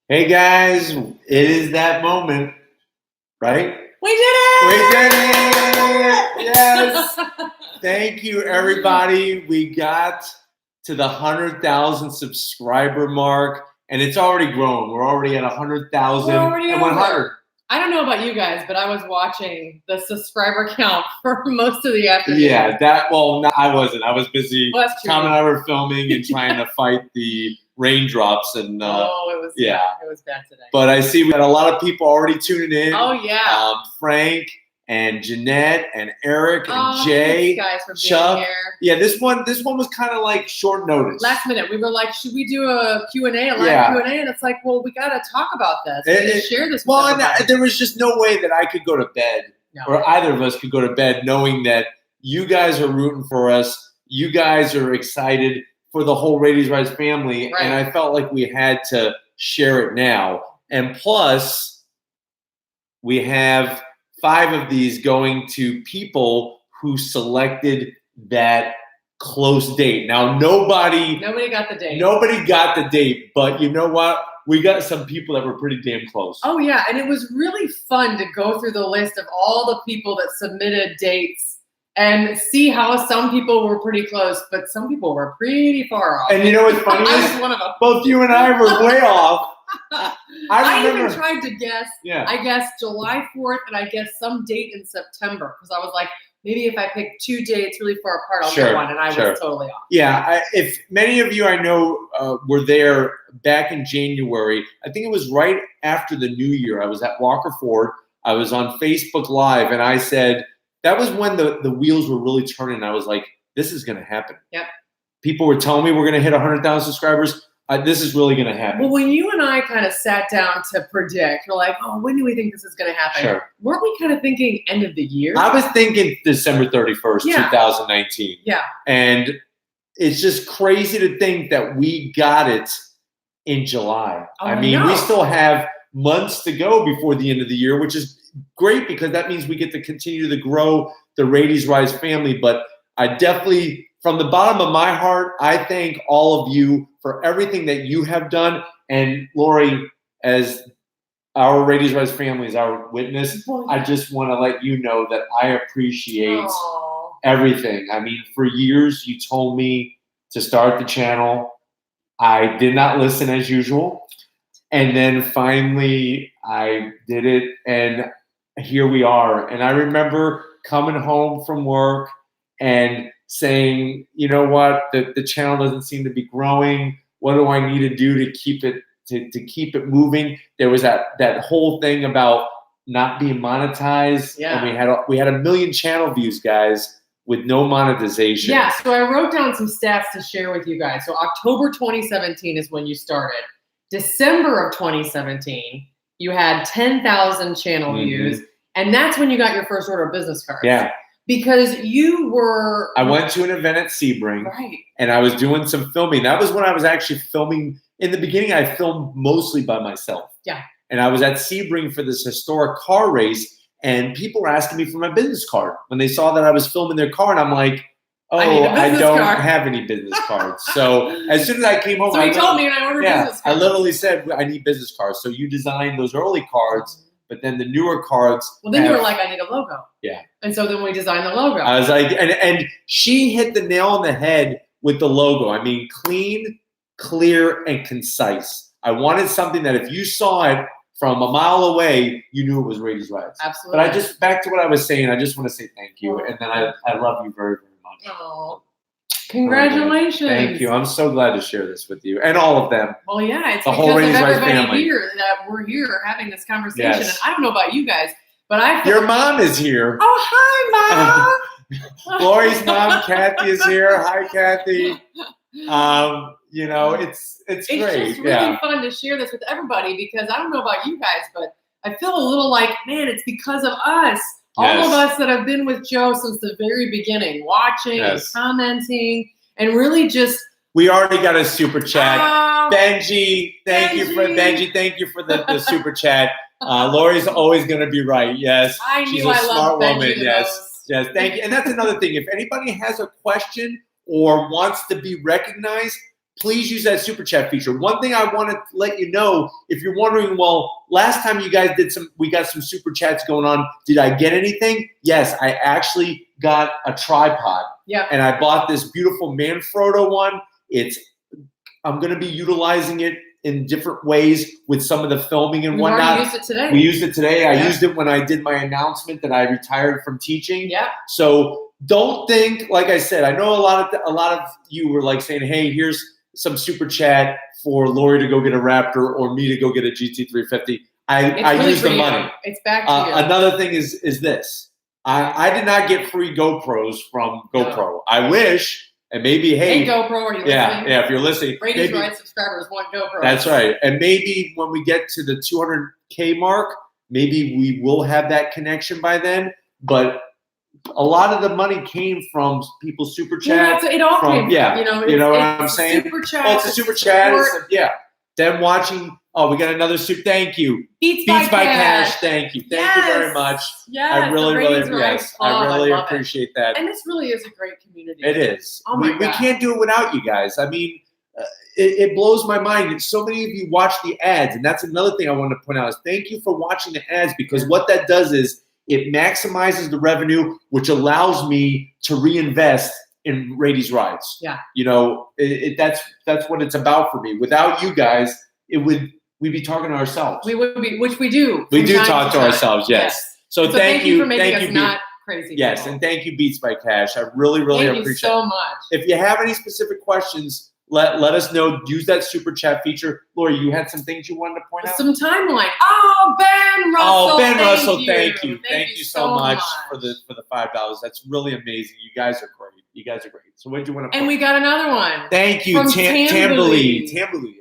Hey guys, it is that moment, right? We did it! We did it! Yes! Thank you, everybody. We got to the 100,000 subscriber mark, and it's already grown. We're already at 100,000 We're already and over. 100. I don't know about you guys, but I was watching the subscriber count for most of the afternoon. Yeah, I wasn't. I was busy. Well, Tom and I were filming and trying to fight the raindrops, and it was it was bad today. But I see we had a lot of people already tuning in. Oh yeah, Frank and Jeanette and Eric and thanks Jay, guys for being Chuck. here. Yeah, this one was kind of like short notice. Last minute, we were like, should we do a Q&A, a live Q&A? And it's like, well, we got to talk about this. Share this. Well, and there was just no way that I could go to bed, or either of us could go to bed, knowing that you guys are rooting for us. You guys are excited for the whole Raity's Rise family, right. And I felt like we had to share it now. And plus, we have 5 of these going to people who selected that close date. Now, nobody got the date. Nobody got the date, but you know what? We got some people that were pretty damn close. Oh, yeah, and it was really fun to go through the list of all the people that submitted dates and see how some people were pretty close, but some people were pretty far off. And you know what's funny? I was one of them. Both you and I were way off. I even tried to guess. Yeah. I guessed July 4th, and I guessed some date in September because I was like, maybe if I pick 2 dates really far apart, I'll get one, and I was totally off. Yeah, if many of you I know were there back in January, I think it was right after the New Year. I was at Walker Ford. I was on Facebook Live, and I said, that was when the wheels were really turning. I was like, this is going to happen. Yep. People were telling me we're going to hit 100,000 subscribers. This is really going to happen. Well, when you and I kind of sat down to predict, we're like, oh, when do we think this is going to happen? Sure. Weren't we kind of thinking end of the year? I was thinking December 31st, 2019. Yeah. And it's just crazy to think that we got it in July. Oh, I mean, we still have months to go before the end of the year, which is great because that means we get to continue to grow the Raity's Rise family. But I definitely, from the bottom of my heart, I thank all of you for everything that you have done. And Lori, as our Raity's Rise family is our witness, I just want to let you know that I appreciate everything. I mean, for years you told me to start the channel. I did not listen as usual. And then finally I did it, and here we are. And I remember coming home from work and saying, you know what, the channel doesn't seem to be growing. What do I need to do to keep it moving? There was that whole thing about not being monetized. Yeah. And we had 1 million channel views, guys, with no monetization. Yeah, so I wrote down some stats to share with you guys. So October 2017 is when you started. December of 2017, you had 10,000 channel views, and that's when you got your first order of business cards. Yeah. Because you were... I went to an event at Sebring, right, and I was doing some filming. That was when I was actually filming. In the beginning, I filmed mostly by myself. Yeah. And I was at Sebring for this historic car race, and people were asking me for my business card when they saw that I was filming their car, and I'm like, oh, I don't have any business cards. So as soon as I came home, so he told me, and I ordered business cards. I literally said, I need business cards. So you designed those early cards, but then the newer cards. Well, then you were like, I need a logo. Yeah. And so then we designed the logo. I was like, and she hit the nail on the head with the logo. I mean, clean, clear, and concise. I wanted something that if you saw it from a mile away, you knew it was Raity's Rise. Absolutely. But back to what I was saying, I just want to say thank you. And then I love you very, very much. Oh, congratulations. Thank you. I'm so glad to share this with you and all of them. Well, yeah, it's the because whole of Raity's Rise everybody family here that we're here having this conversation. Yes. And I don't know about you guys, but Your mom is here. Oh, hi, Mom. Lori's mom, Kathy, is here. Hi, Kathy. You know, it's great. It's just really fun to share this with everybody because I don't know about you guys, but I feel a little like, man, it's because of us. All of us that have been with Joe since the very beginning, watching and commenting, and really just. We already got a super chat. Benji, thank you for the super chat. Lori's always going to be right. Yes, she's a smart woman. Yes, thank you. And that's another thing. If anybody has a question or wants to be recognized, please use that super chat feature. One thing I want to let you know, if you're wondering, well, last time you guys we got some super chats going on. Did I get anything? Yes, I actually got a tripod. Yeah. And I bought this beautiful Manfrotto one. I'm going to be utilizing it in different ways with some of the filming and whatnot. We used it today. We used it today. Yeah. I used it when I did my announcement that I retired from teaching. Yeah. So don't think, like I said, I know a lot of you were like saying, hey, here's some super chat for Lori to go get a Raptor or me to go get a GT350. I really use the money. It's back to you. Another thing is this. I did not get free GoPros from GoPro. No. I wish, and maybe, hey, GoPro, are you listening? Yeah, if you're listening. Raiti's Ride subscribers want GoPro. That's right. And maybe when we get to the 200K mark, maybe we will have that connection by then. But a lot of the money came from people super chat. Yeah, it all came from, you know what I'm saying? Super chat. Well, it's a super chat. Them watching. Oh, we got another super. Thank you. Beats by Cash. Thank you. Thank you very much. Yes, I really appreciate that. And this really is a great community. It is. Oh my God. We can't do it without you guys. I mean, it blows my mind. So many of you watch the ads, and that's another thing I want to point out is thank you for watching the ads, because what that does is it maximizes the revenue, which allows me to reinvest in Raiti's Rides. Yeah. That's what it's about for me. Without you guys, we'd be talking to ourselves. We would be, which we do. We do talk to ourselves, yes. So thank you for making us not crazy. Yes, people. And thank you, Beats by Cash. I really appreciate it. Thank you so much. If you have any specific questions, let us know. Use that super chat feature. Lori, you had some things you wanted to point out? Some timeline. Oh, Ben Russell. Oh, Ben Russell, you. thank you. Thank you so much for the $5. That's really amazing. You guys are great. So what did you want to? And we got another one. Thank you, Tamberly.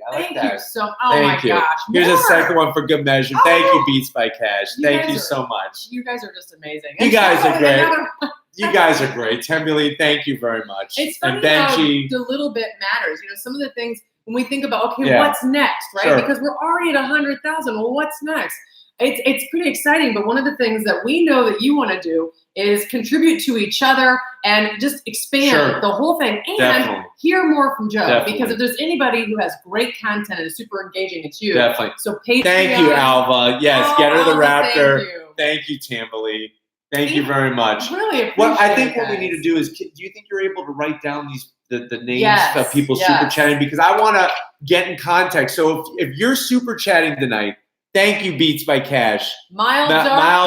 I like that. Thank you so. Oh my gosh. Here's a second one for good measure. Thank you, Beats by Cash. Thank you so much. You guys are just amazing. You guys are great. You guys are great. Tamberly, thank you very much. It's funny how the little bit matters. Some of the things when we think about, okay, what's next, right? Sure. Because we're already at 100,000. Well, what's next? It's pretty exciting, but one of the things that we know that you want to do is contribute to each other and just expand the whole thing and hear more from Joe. Because if there's anybody who has great content and is super engaging, it's you. Definitely. So Patreon. Thank you, Alva. Yes, get her the Raptor. Thank you, Tamberly. Thank you very much. Really appreciate what we need to do is, do you think you're able to write down the names of people super chatting? Because I want to get in contact. So if you're super chatting tonight, thank you, Beats by Cash. Mild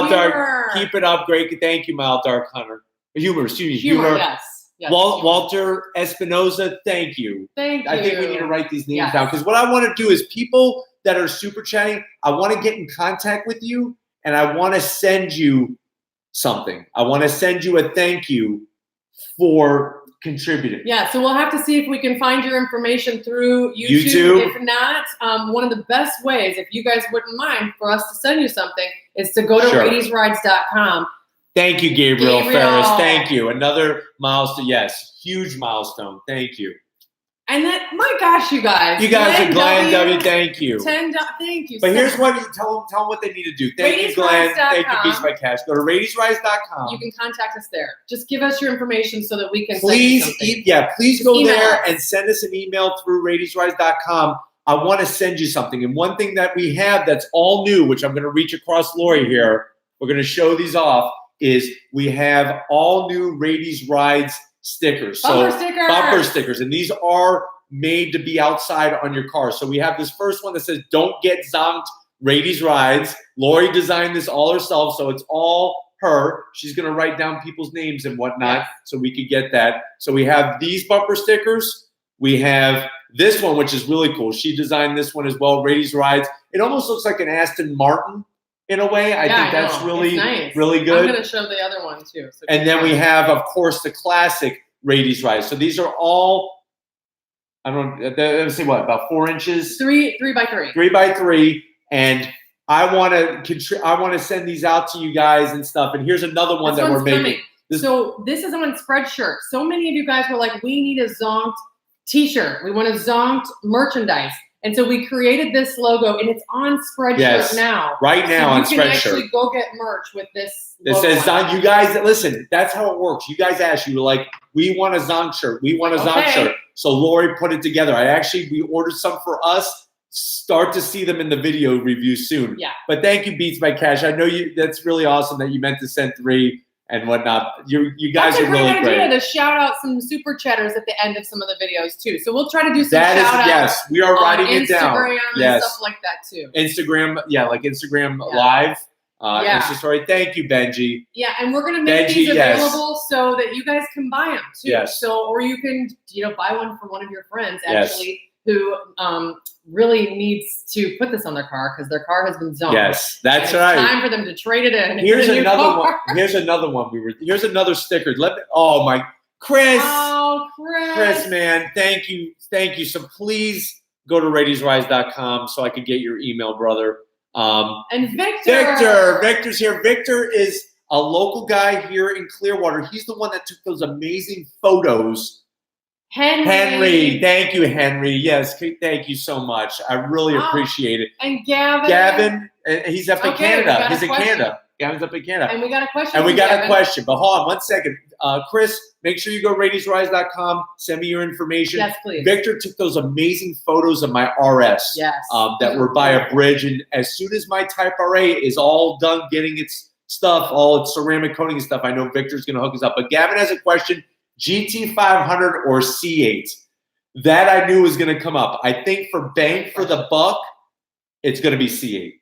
Dark. Keep it up. Great. Thank you, Mild Dark Hunter. Humor. Yes. Walter Espinoza, thank you. Thank you. I think we need to write these names down, because what I want to do is people that are super chatting, I want to get in contact with you, and I want to send you something. I want to send you a thank you for contributing. Yeah, so we'll have to see if we can find your information through YouTube. If not, one of the best ways, if you guys wouldn't mind, for us to send you something is to go to Raiti'sRides.com. Thank you, Gabriel Ferris. Thank you. Another milestone. Yes, huge milestone. Thank you. And then, my gosh, you guys. You guys are Glenn W. Thank you. Thank you. But here's what you tell them what they need to do. Thank you, Glenn. Thank you, Beats by Cash. Go to Raiti'sRides.com. You can contact us there. Just give us your information so that we can please go there us. And send us an email through Raiti'sRides.com. I want to send you something. And one thing that we have that's all new, which I'm going to reach across Lori here, we're going to show these off, is we have all new Raiti's Rides stickers. Bumper stickers. And these are made to be outside on your car. So we have this first one that says, "Don't get zonked, Raiti's Rides." Lori designed this all herself, so it's all her. She's going to write down people's names and whatnot so we could get that. So we have these bumper stickers. We have this one, which is really cool. She designed this one as well, Raiti's Rides. It almost looks like an Aston Martin in a way. I think that's really, really good. I'm going to show the other one too. So and then we have, of course, the classic Raiti's Rides. So these are all, let's see, about 4 inches? 3 by 3. 3 by 3. And I want to send these out to you guys and stuff. And here's another one that we're making. So this is on Spreadshirt. So many of you guys were like, we need a zonked t-shirt. We want a zonked merchandise. And so we created this logo, and it's on Spreadshirt now. Right now on Spreadshirt. You can actually go get merch with this logo. It says, you guys, listen, that's how it works. You guys asked, you were like, we want a zonk shirt. We want a zonk shirt. So Lori put it together. We ordered some for us. Start to see them in the video review soon. Yeah. But thank you, Beats by Cash. I know you. That's really awesome that you meant to send 3 and whatnot. You guys are really great. That's a great idea to shout out some super chatters at the end of some of the videos too. So we'll try to do some shout outs. Yes, we are writing it down. Instagram and stuff like that too. Instagram, like Instagram Live. Insta story. Thank you, Benji. Yeah, and we're gonna make these available so that you guys can buy them too. Yes. So, or you can, buy one for one of your friends actually who really needs to put this on their car because their car has been zoned. Yes, that's right. It's time for them to trade it in. Here's another one. Here's another one. Here's another sticker. Oh my, Chris. Oh, Chris. Chris, man, thank you. So please go to ratiesrise.com so I can get your email, brother. And Victor's here. Victor is a local guy here in Clearwater. He's the one that took those amazing photos. Henry. Thank you, Henry. Yes, thank you so much. I really appreciate it. And Gavin, he's up in Canada. He's in Canada. Gavin's up in Canada. And we got a question. But hold on 1 second. Chris, make sure you go ratiesrise.com. Send me your information. Yes, please. Victor took those amazing photos of my RS. Yes. That were by a bridge. And as soon as my Type RA is all done getting its stuff, all its ceramic coating and stuff, I know Victor's going to hook us up. But Gavin has a question. GT500 or C8? That I knew was going to come up. I think for bang for the buck, it's going to be C8.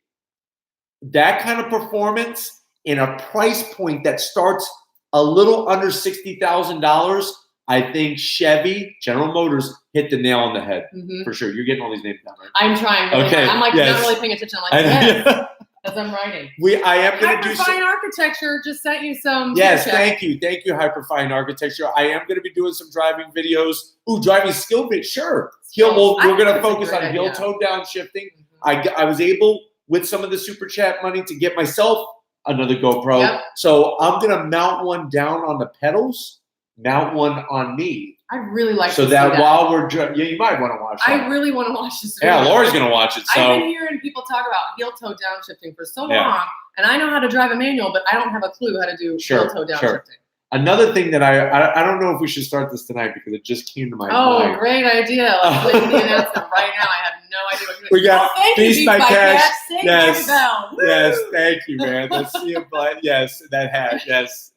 That kind of performance in a price point that starts a little under $60,000, I think Chevy, General Motors, hit the nail on the head for sure. You're getting all these names down, right? I'm trying. Really hard. I'm not really paying attention. I'm yes. As I'm writing. I am going to do some. Hyperfine Architecture just sent you some. Yes, thank you, Hyperfine Architecture. I am going to be doing some driving videos. Ooh, driving skill bit, sure. We're going to focus on heel toe downshifting. I was able with some of the super chat money to get myself another GoPro. Yep. So I'm going to mount one down on the pedals, mount one on me. I really like so that while we're you might want to watch that. I really want to watch this video. Yeah, Laura's going to watch it. So I've been hearing people talk about heel toe downshifting for so long, and I know how to drive a manual, but I don't have a clue how to do heel toe downshifting. Another thing that I don't know if we should start this tonight because it just came to my mind. Oh, great idea. Let's make the announcement right now. I have no idea what we got. Beast by Cash. Yes, thank you, man. Let's see him. Yes, that hat. Yes.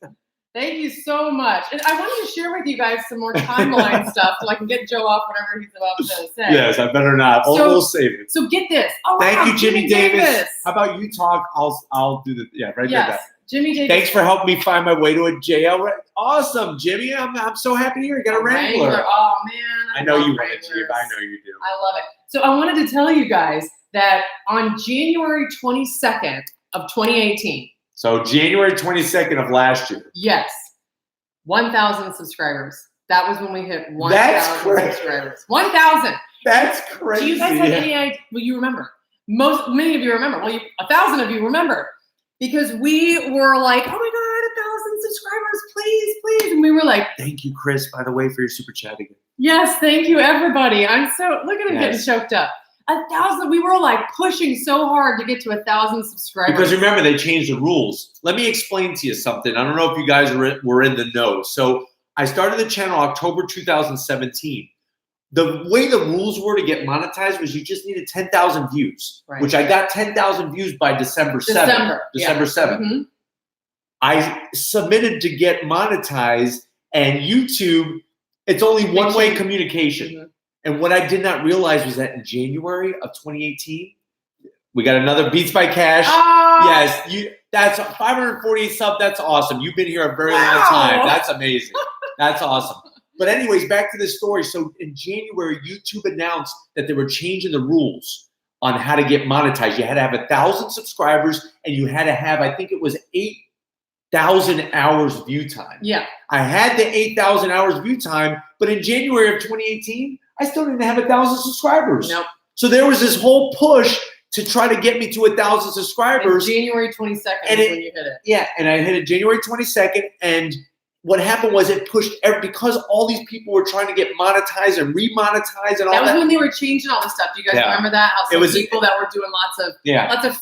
Thank you so much. And I wanted to share with you guys some more timeline stuff so I can get Joe off whatever he's about to say. Yes, I better not. We'll save it. So get this. Oh, thank you, Jimmy Davis. How about you talk? I'll do the right there. Jimmy Davis. Thanks for helping me find my way to a JL. Awesome, Jimmy. I'm so happy to hear you got a Wrangler. Oh man. I know you want it, Jimmy. I know you do. I love it. So I wanted to tell you guys that on January 22nd of 2018. So January 22nd of last year. Yes. 1,000 subscribers. That was when we hit 1,000 subscribers. 1,000. That's crazy. Do you guys have any idea? Well, you remember. Many of you remember. Well, 1,000 of you remember. Because we were like, oh my God, 1,000 subscribers, please. And we were like, thank you, Chris, by the way, for your super chat again. Yes, thank you, everybody. Look at him getting choked up. 1,000. We were like pushing so hard to get to 1,000 subscribers. Because remember, they changed the rules. Let me explain to you something. I don't know if you guys were in the know. So I started the channel October 2017. The way the rules were to get monetized was you just needed 10,000 views, which I got 10,000 views by December 7th. December 7th. Mm-hmm. I submitted to get monetized, and YouTube, it's only one-way communication. Mm-hmm. And what I did not realize was that in January of 2018, we got another Beats by Cash. Oh. Yes, that's 548 sub. That's awesome. You've been here a very long time. That's amazing. That's awesome. But anyways, back to this story. So in January, YouTube announced that they were changing the rules on how to get monetized. You had to have 1,000 subscribers, and you had to have, I think it was 8,000 hours view time. Yeah. I had the 8,000 hours view time, but in January of 2018, I still didn't have 1,000 subscribers. Nope. So there was this whole push to try to get me to 1,000 subscribers. And January 22nd is when you hit it. Yeah, and I hit it January 22nd, and what happened was it pushed because all these people were trying to get monetized and remonetized and all that. That was when they were changing all this stuff. Do you guys remember that? How some people that were doing lots of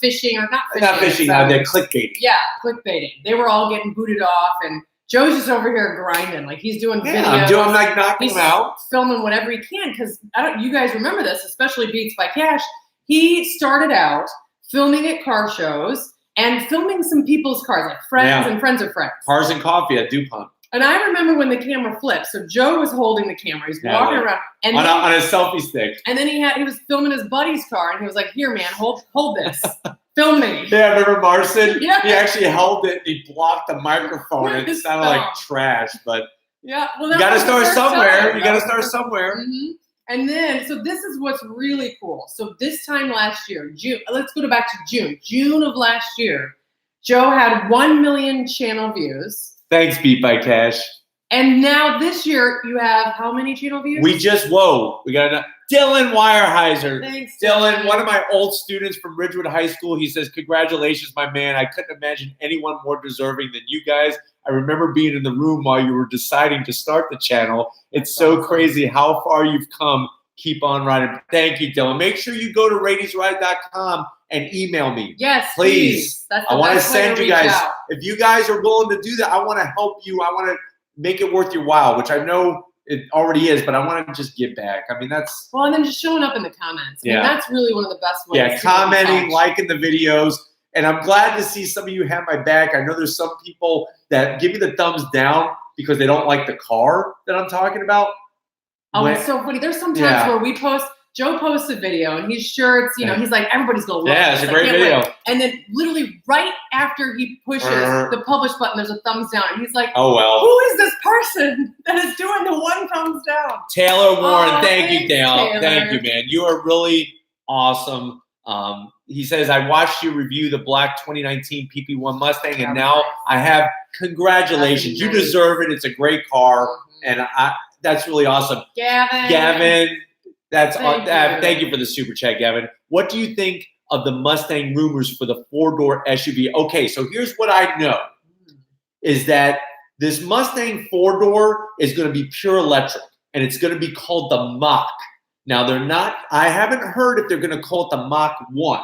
phishing or not phishing. Not phishing, they're clickbaiting. Yeah, clickbaiting. They were all getting booted off, and Joe's just over here grinding, like he's doing videos. I'm like knocking him out, filming whatever he can. Because you guys remember this, especially Beats by Cash. He started out filming at car shows and filming some people's cars, like friends and friends of friends. Cars and coffee at DuPont. And I remember when the camera flipped. So Joe was holding the camera. He's walking around and on a selfie stick. And then he was filming his buddy's car, and he was like, "Here, man, hold this, film me." Yeah, remember Marcin? Yeah. He actually held it. And he blocked the microphone. It sounded like trash, but well, you got to start somewhere. You got to start somewhere. Mm-hmm. And then, so this is what's really cool. So this time last year, June. Let's go back to June. June of last year, Joe had 1 million channel views. Thanks, Beat by Cash. And now this year, you have how many channel views? We got Dylan Weyerheiser. Thanks, Dylan, one of my old students from Ridgewood High School. He says, "Congratulations, my man. I couldn't imagine anyone more deserving than you guys. I remember being in the room while you were deciding to start the channel. It's so crazy how far you've come. Keep on riding." Thank you, Dylan. Make sure you go to RaitiesRide.com and email me. Yes, please. That's I want to best way send to you guys. reach out. If you guys are willing to do that, I want to help you. I want to make it worth your while, which I know it already is, but I want to just give back. I mean, that's... Well, and then just showing up in the comments. I mean, that's really one of the best ways. Yeah, commenting, liking the videos. And I'm glad to see some of you have my back. I know there's some people that give me the thumbs down because they don't like the car that I'm talking about. Oh, it's so funny. There's some times where we post... Joe posts a video and he's sure it's, he's like, everybody's going to love it. Yeah, it's a great video. Wait. And then literally right after he pushes the publish button, there's a thumbs down. And he's like, oh, well. Who is this person that is doing the one thumbs down? Taylor Warren, thank you, Taylor. Thank you, man. You are really awesome. He says, I watched you review the black 2019 PP1 Mustang, and now I have congratulations. You deserve it. It's a great car. And that's really awesome. Gavin. Thank you for the super chat, Gavin. What do you think of the Mustang rumors for the 4-door SUV? Okay, so here's what I know is that this Mustang 4-door is going to be pure electric, and it's going to be called the Mach. Now, I haven't heard if they're going to call it the Mach 1,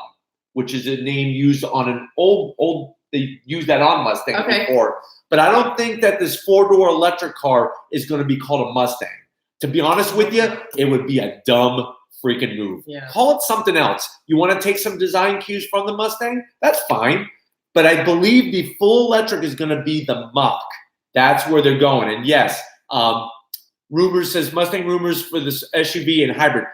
which is a name used on an old they used that on Mustang before. But I don't think that this 4-door electric car is going to be called a Mustang. To be honest with you, it would be a dumb freaking move. Yeah. Call it something else. You want to take some design cues from the Mustang? That's fine. But I believe the full electric is going to be the Mach. That's where they're going. And yes, rumors says Mustang rumors for this SUV and hybrid.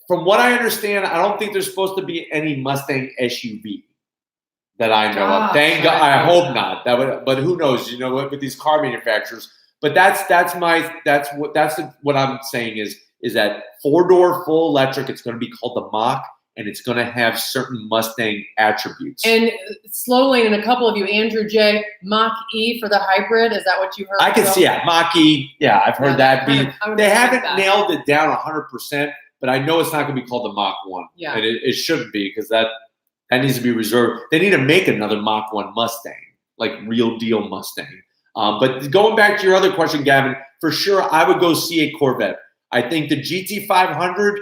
From what I understand, I don't think there's supposed to be any Mustang SUV that I know of. Thank God. I hope not. But who knows? With these car manufacturers. But that's what I'm saying is that 4-door full electric. It's going to be called the Mach, and it's going to have certain Mustang attributes. And slowly, in a couple of you, Andrew J, Mach E for the hybrid. Is that what you heard? I can see it. Mach E. Yeah, I've heard that. They haven't nailed it down 100%, but I know it's not going to be called the Mach 1. Yeah, and it shouldn't be because that needs to be reserved. They need to make another Mach 1 Mustang, like real deal Mustang. But going back to your other question, Gavin, for sure, I would go see a Corvette. I think the GT500,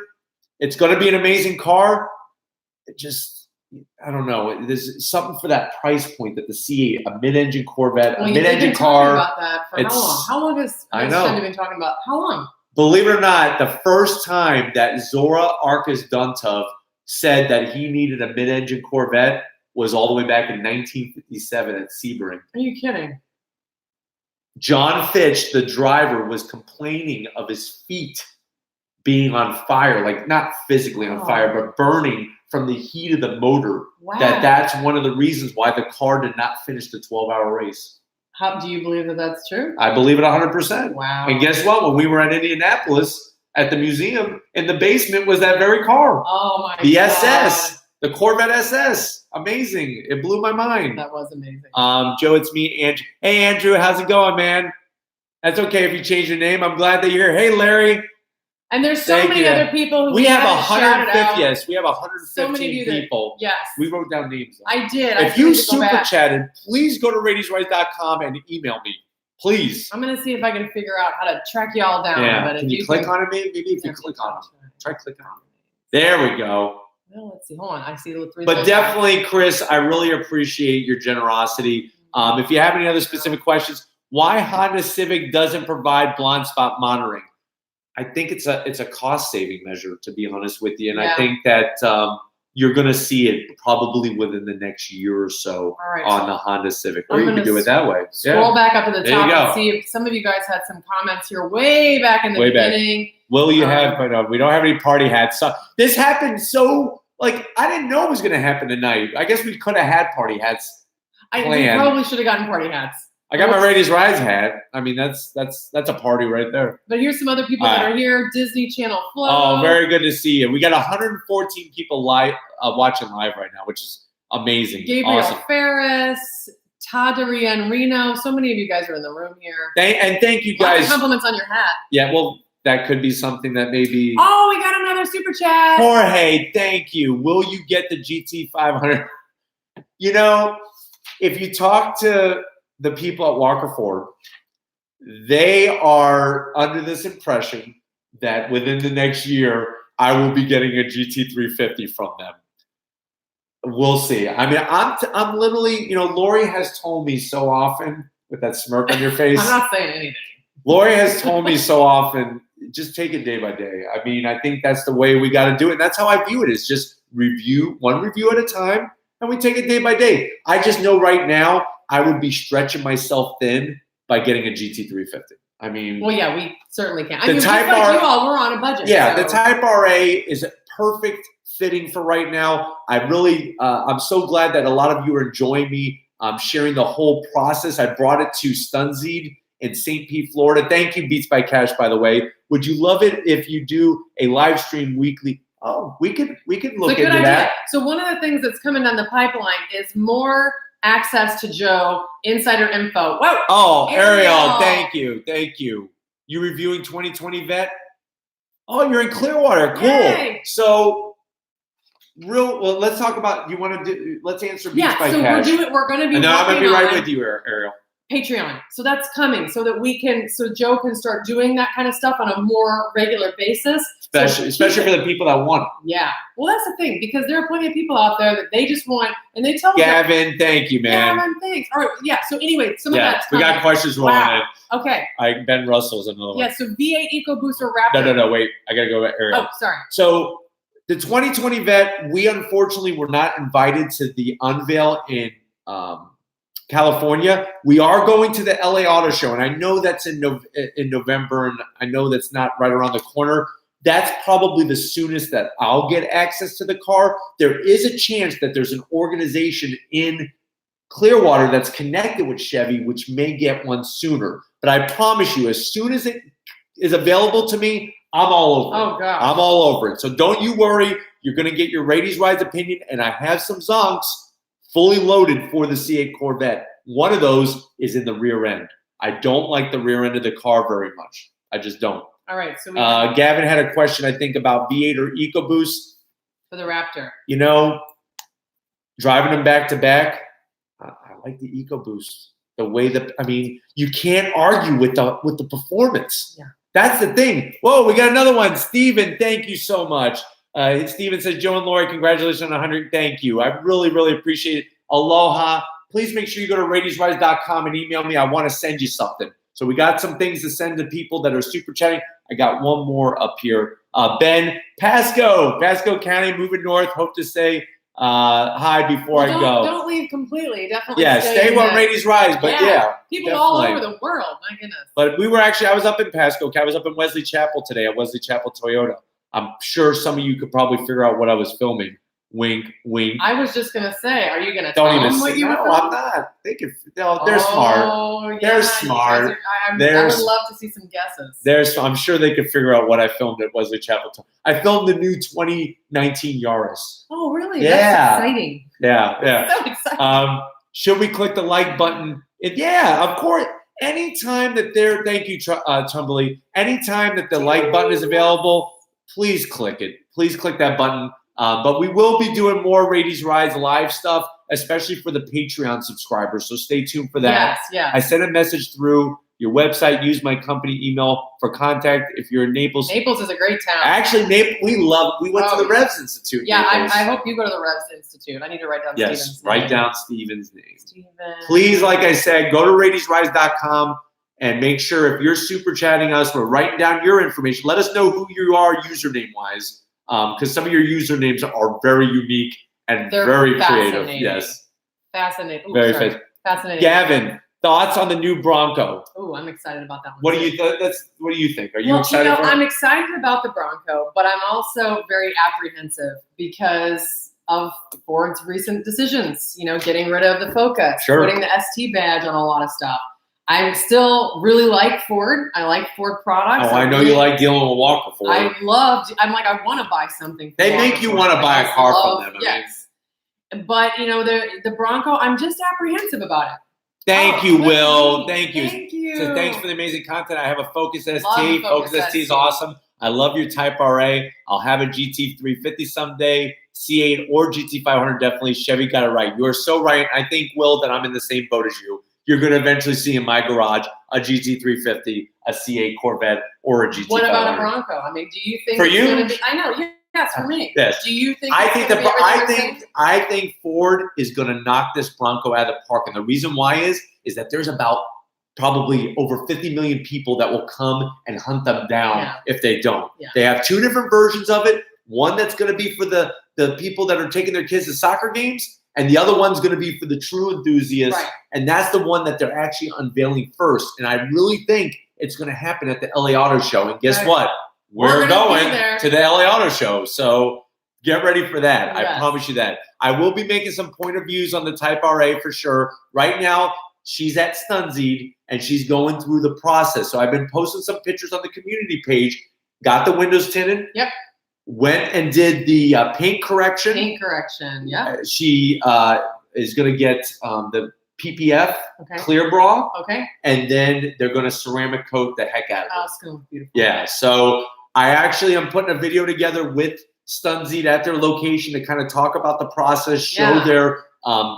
it's going to be an amazing car. I don't know. There's something for that price point that the C8, a mid-engine Corvette, a mid-engine car. About that for how long? How long has Chevy been talking about? How long? Believe it or not, the first time that Zora Arkus Duntov said that he needed a mid-engine Corvette was all the way back in 1957 at Sebring. Are you kidding? John Fitch, the driver, was complaining of his feet being on fire, like not physically on fire, but burning from the heat of the motor. Wow. That's one of the reasons why the car did not finish the 12-hour race. How do you believe that that's true? I believe it 100%. Wow. And guess what? When we were at Indianapolis at the museum, in the basement was that very car. Oh, my God. The SS. The Corvette SS. Amazing. It blew my mind. That was amazing. Joe, it's me, Andrew. Hey, Andrew, how's it going, man? That's okay if you change your name. I'm glad that you're here. Hey, Larry. And there's so many other people who we have 150. Yes, we have 115 so many people. Yes. We wrote down names. I did. If you super chatted, please go to RaitiesRight.com and email me. Please. I'm going to see if I can figure out how to track you all down. Yeah. But can you click on it, maybe? Maybe if you click on it. Try clicking on it. There we go. Well, let's see. Hold on. I see the 3. But definitely, Chris, I really appreciate your generosity. If you have any other specific questions, why Honda Civic doesn't provide blind spot monitoring? I think it's a cost saving measure, to be honest with you, and I think that you're going to see it probably within the next year or so on the Honda Civic. Or you can do it that way. Scroll back up to the top and see if some of you guys had some comments here way back in the beginning. Will you have? We don't have any party hats. So this happened so I didn't know it was going to happen tonight. I guess we could have had party hats. We probably should have gotten party hats. I got my Raiti's Rise hat. I mean, that's a party right there. But here's some other people that are here. Disney Channel Flow. Oh, very good to see you. We got 114 people live watching live right now, which is amazing. Gabriel Ferris, Tadaria and Reno. So many of you guys are in the room here. Thank you guys. Compliments on your hat. Yeah, well, that could be something that maybe. Oh, we got another super chat. Jorge, thank you. Will you get the GT500? You know, if you talk to the people at Walker Ford, they are under this impression that within the next year, I will be getting a GT350 from them. We'll see. I mean, I'm literally, Lori has told me so often with that smirk on your face. I'm not saying anything. Lori has told me so often, just take it day by day. I mean, I think that's the way we got to do it. And that's how I view it, is just one review at a time, and we take it day by day. I just know right now, I would be stretching myself thin by getting a GT350. I mean, well, yeah, we certainly can. The Type R, you all, we're on a budget. Yeah, so. The Type RA is perfect fitting for right now. I'm so glad that a lot of you are enjoying me sharing the whole process. I brought it to Stunseed in St. Pete, Florida. Thank you, Beats by Cash, by the way. Would you love it if you do a live stream weekly? Oh, we could look into that. So one of the things that's coming down the pipeline is more access to Joe, insider info. Whoa! Oh, Ariel, thank you. You reviewing 2020 Vet? Oh, you're in Clearwater. Cool. Yay. So, let's talk about. Let's answer Beats by Cash. We're going to be. And then I'm going to be right with you, Ariel. Patreon. So that's coming, so that so Joe can start doing that kind of stuff on a more regular basis. Especially for the people that want it. Yeah. Well, that's the thing, because there are plenty of people out there that they just want, and they tell Gavin, thank you, man. Gavin, thanks. All right. Yeah. So anyway, some of that's we got questions rolling in. Okay. Ben Russell's another one. Yeah. So V8 EcoBoost or Raptor. No. Wait. I got to go with Ariel. Oh, sorry. So the 2020 Vet, we unfortunately were not invited to the unveil in California. We are going to the LA Auto Show, and I know that's in November, and I know that's not right around the corner. That's probably the soonest that I'll get access to the car. There is a chance that there's an organization in Clearwater that's connected with Chevy, which may get one sooner. But I promise you, as soon as it is available to me, I'm all over it. Oh, God. I'm all over it. So don't you worry. You're going to get your Raiti's Rides opinion, and I have some zonks fully loaded for the C8 Corvette. One of those is in the rear end. I don't like the rear end of the car very much. I just don't. All right. So Gavin had a question, I think, about V8 or EcoBoost. For the Raptor. Driving them back to back, I like the EcoBoost. The way that, you can't argue with the performance. Yeah. That's the thing. Whoa, we got another one. Steven, thank you so much. Steven says, Joe and Lori, congratulations on 100. Thank you. I really, really appreciate it. Aloha. Please make sure you go to raitisrise.com and email me. I want to send you something. So we got some things to send to people that are super chatting. I got one more up here. Ben Pasco County, moving north. Hope to say hi before I go. Don't leave completely. Definitely. Yeah, stay where Raiti's Rise. But people definitely. all over the world. My goodness. But I was up in Pasco. I was up in Wesley Chapel today at Wesley Chapel Toyota. I'm sure some of you could probably figure out what I was filming. Wink, wink. I was just gonna say, are you gonna tell them what you were filming? No, I'm not. They're smart. Yeah, they're smart. I would love to see some guesses. I'm sure they could figure out what I filmed at Wesley Chapel. I filmed the new 2019 Yaris. Oh, really? Yeah. That's exciting. Yeah. So exciting. Should we click the like button? Yeah, of course. Anytime that thank you, Tumbley. Anytime that the like button is available, please click it. Please click that button. But we will be doing more Raiti's Rides live stuff, especially for the Patreon subscribers. So stay tuned for that. Yes. I sent a message through your website. Use my company email for contact. If you're in Naples. Naples is a great town. Actually, Naples, we went to the Revs Institute. Yeah, I hope you go to the Revs Institute. I need to write down Steven's name. Write down Steven's name. Please, like I said, go to raitiesrise.com and make sure if you're super chatting us, we're writing down your information. Let us know who you are username-wise, because some of your usernames are very unique and very creative. Yes. Fascinating. Fascinating. Gavin, thoughts on the new Bronco? Oh, I'm excited about that one. What do you think? Are you excited for it? I'm excited about the Bronco, but I'm also very apprehensive because of Ford's recent decisions, getting rid of the Focus, putting the ST badge on a lot of stuff. I still really like Ford. I like Ford products. Oh, I know you like dealing with Walker Ford. I want to buy something. They make you want to buy a car from them. Yes. But, the Bronco, I'm just apprehensive about it. Thank you, Will. Thank you. Thank you. So thanks for the amazing content. I have a Focus ST. Focus ST is awesome. I love your Type RA. I'll have a GT350 someday. C8 or GT500 definitely. Chevy got it right. You are so right. I think, Will, that I'm in the same boat as you. You're going to eventually see in my garage a GT350, a C8 Corvette, or a GT500. What about a Bronco? I mean, do you think for you? I know. Yes, for me. Yes. Do you think? I think Ford is going to knock this Bronco out of the park, and the reason why is that there's about probably over 50 million people that will come and hunt them down if they don't. Yeah. They have two different versions of it. One that's going to be for the people that are taking their kids to soccer games, and the other one's going to be for the true enthusiasts. Right. And that's the one that they're actually unveiling first. And I really think it's going to happen at the LA Auto Show. And guess what? We're going to the LA Auto Show. So get ready for that. Yes. I promise you that. I will be making some point of views on the Type RA for sure. Right now, she's at Stunseed, and she's going through the process. So I've been posting some pictures on the community page. Got the windows tinted. Yep. Went and did the paint correction. Yeah. She is going to get the PPF clear bra. Okay. And then they're going to ceramic coat the heck out of it. Oh, it's going to look beautiful. Yeah. So I actually am putting a video together with Stunseed at their location to kind of talk about the process, show their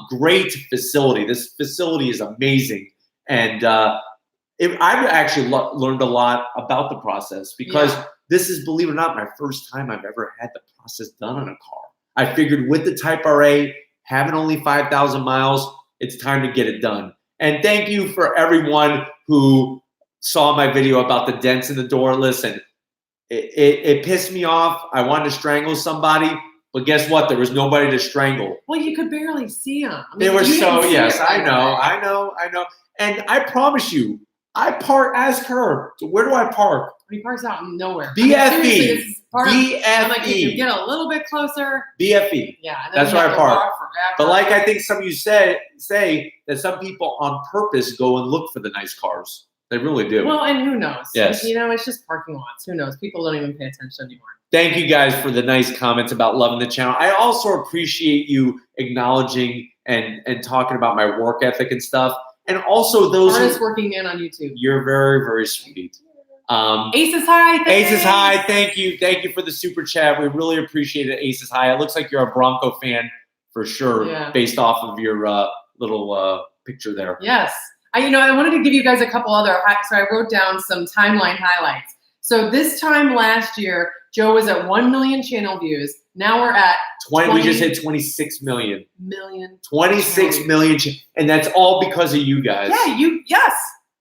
great facility. This facility is amazing. And I've actually learned a lot about the process because this is, believe it or not, my first time I've ever had the process done on a car. I figured with the Type RA, having only 5,000 miles, it's time to get it done. And thank you for everyone who saw my video about the dents in the door. Listen, it pissed me off. I wanted to strangle somebody, but guess what? There was nobody to strangle. Well, you could barely see them. I mean, they were I know. And I promise you, I park, ask her, so where do I park? He parks out in nowhere. BFE. BFE. I'm like, if you get a little bit closer. BFE. Yeah. That's where I park. But like I think some of you say that some people on purpose go and look for the nice cars. They really do. Well, and who knows? Yes. It's just parking lots. Who knows? People don't even pay attention anymore. Thank you guys for the nice comments about loving the channel. I also appreciate you acknowledging and talking about my work ethic and stuff. And also those hardest working man on YouTube. You're very, very sweet. Aces High. Aces High. Thank you. Thank you for the super chat. We really appreciate it, Aces High. It looks like you're a Bronco fan for sure, based off of your little picture there. Yes. I wanted to give you guys a couple other so I wrote down some timeline highlights. So this time last year, Joe was at 1 million channel views. Now we're at 20. We just hit 26 million. 26 million. million. And that's all because of you guys. Yeah, yes.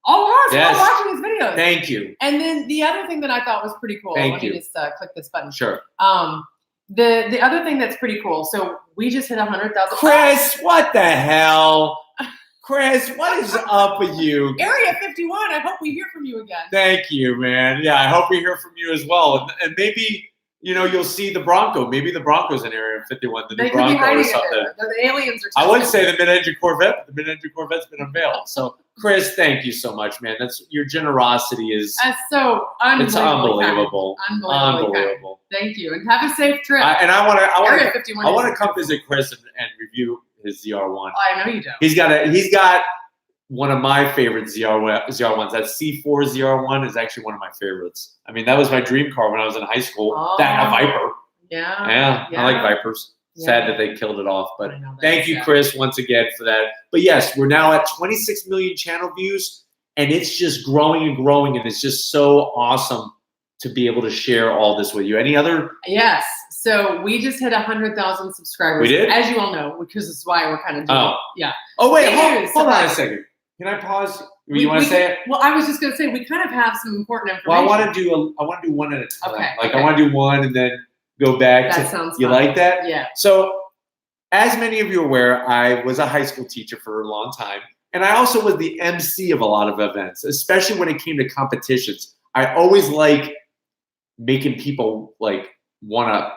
All of us. Yes. We're watching his videos. Thank you. And then the other thing that I thought was pretty cool. Let me just click this button. Sure. The other thing that's pretty cool. So we just hit 100,000. Chris, what the hell? Chris, what is up with you? Area 51. I hope we hear from you again. Thank you, man. Yeah, I hope we hear from you as well. And maybe, you'll see the Bronco. Maybe the Bronco's in Area 51, the new Bronco or something. The aliens are. I wouldn't say the mid-engine Corvette. The mid-engine Corvette's been unveiled. So, Chris, thank you so much, man. Your generosity is. That's so unbelievable. It's unbelievable. Unbelievable. Thank you, and have a safe trip. And I want to to come visit Chris and review his ZR1. Oh, I know you do. He's got one of my favorite ZR1s. That C4 ZR1 is actually one of my favorites. I mean, that was my dream car when I was in high school. That and a Viper. Yeah. I like Vipers. Sad that they killed it off. But thank you, Chris, once again for that. But yes, we're now at 26 million channel views. and it's just growing and growing, and it's just so awesome to be able to share all this with you. Any other? Yes. So we just hit 100,000 subscribers. We did? As you all know, because this is why we're kind of doing it. Yeah. Oh, wait, hold on a second. Can I pause? You want to say it? Well, I was just going to say, we kind of have some important information. Well, I want to do one at a time. Okay. I want to do one and then go back. That sounds You fun. like that? Yeah. So, as many of you are aware, I was a high school teacher for a long time. And I also was the MC of a lot of events, especially when it came to competitions. I always like making people like want to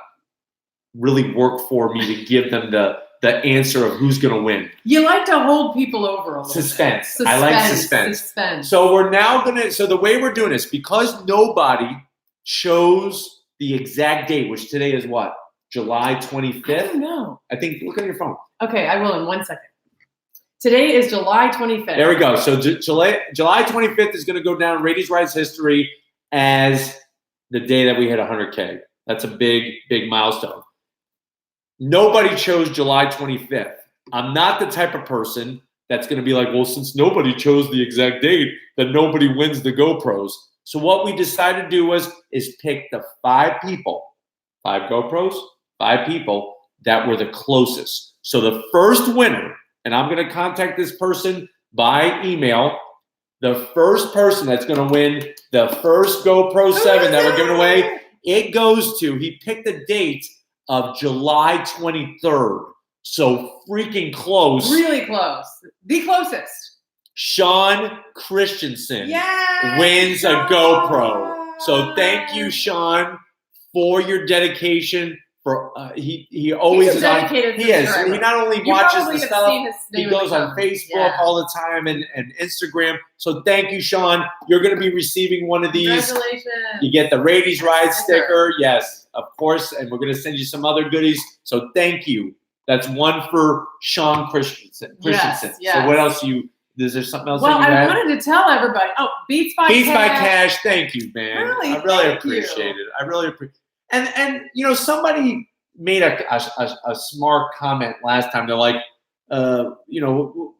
really work for me to give them the answer of who's going to win. You like to hold people over a little Suspense. bit. I like suspense. So we're now going to, so the way we're doing this, because nobody chose the exact date, which today is what? July 25th? I don't know. I think, look on your phone. Okay, I will in 1 second. Today is July 25th. There we go. So July 25th is going to go down in Raity's Rides history as the day that we hit 100K. That's a big, big milestone. Nobody chose July 25th. I'm not the type of person that's going to be like, well, since nobody chose the exact date, then nobody wins the GoPros. So what we decided to do is pick the 5 people, 5 GoPros, 5 people that were the closest. So the first winner, and I'm going to contact this person by email, the first person that's going to win the first GoPro 7 that we're giving away, it goes to, he picked the date of July 23rd. So freaking close. Really close. The closest. Sean Christensen wins Sean. a GoPro. So thank you, Sean, for your dedication. For he always is on. He is. He not only watches the stuff, he goes on Facebook all the time and Instagram. So thank you, Sean. You're going to be receiving one of these. Congratulations. You get the Raiti's Ride sticker. Yes, of course. And we're going to send you some other goodies. So thank you. That's one for Sean Christensen. Yes. So what else is there something else? Well, that you I had? wanted to tell everybody. Oh, Beats by Cash. Thank you, man. Really, I really appreciate it. I really appreciate. And you know, somebody made a smart comment last time. They're like, you know,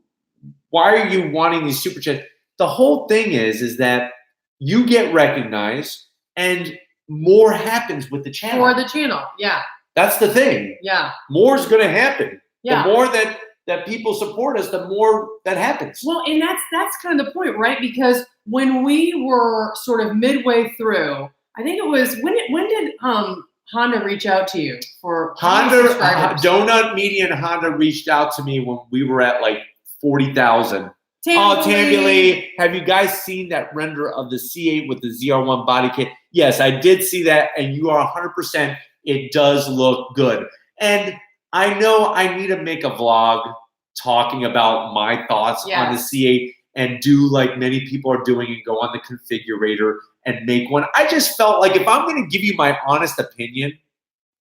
why are you wanting these super chats? The whole thing is that you get recognized and more happens with the channel. For the channel, yeah. That's the thing. Yeah. More's going to happen. Yeah. The more that people support us, the more that happens. Well, and that's kind of the point, right? Because when we were sort of midway through, I think it was when did Honda reach out to you for Donut Media and Honda reached out to me when we were at like 40,000. Tammy Lee, have you guys seen that render of the C8 with the ZR1 body kit? Yes, I did see that, and you are 100%. It does look good. And I know I need to make a vlog talking about my thoughts on the C8 and do like many people are doing and go on the configurator and make one. I just felt like if I'm going to give you my honest opinion,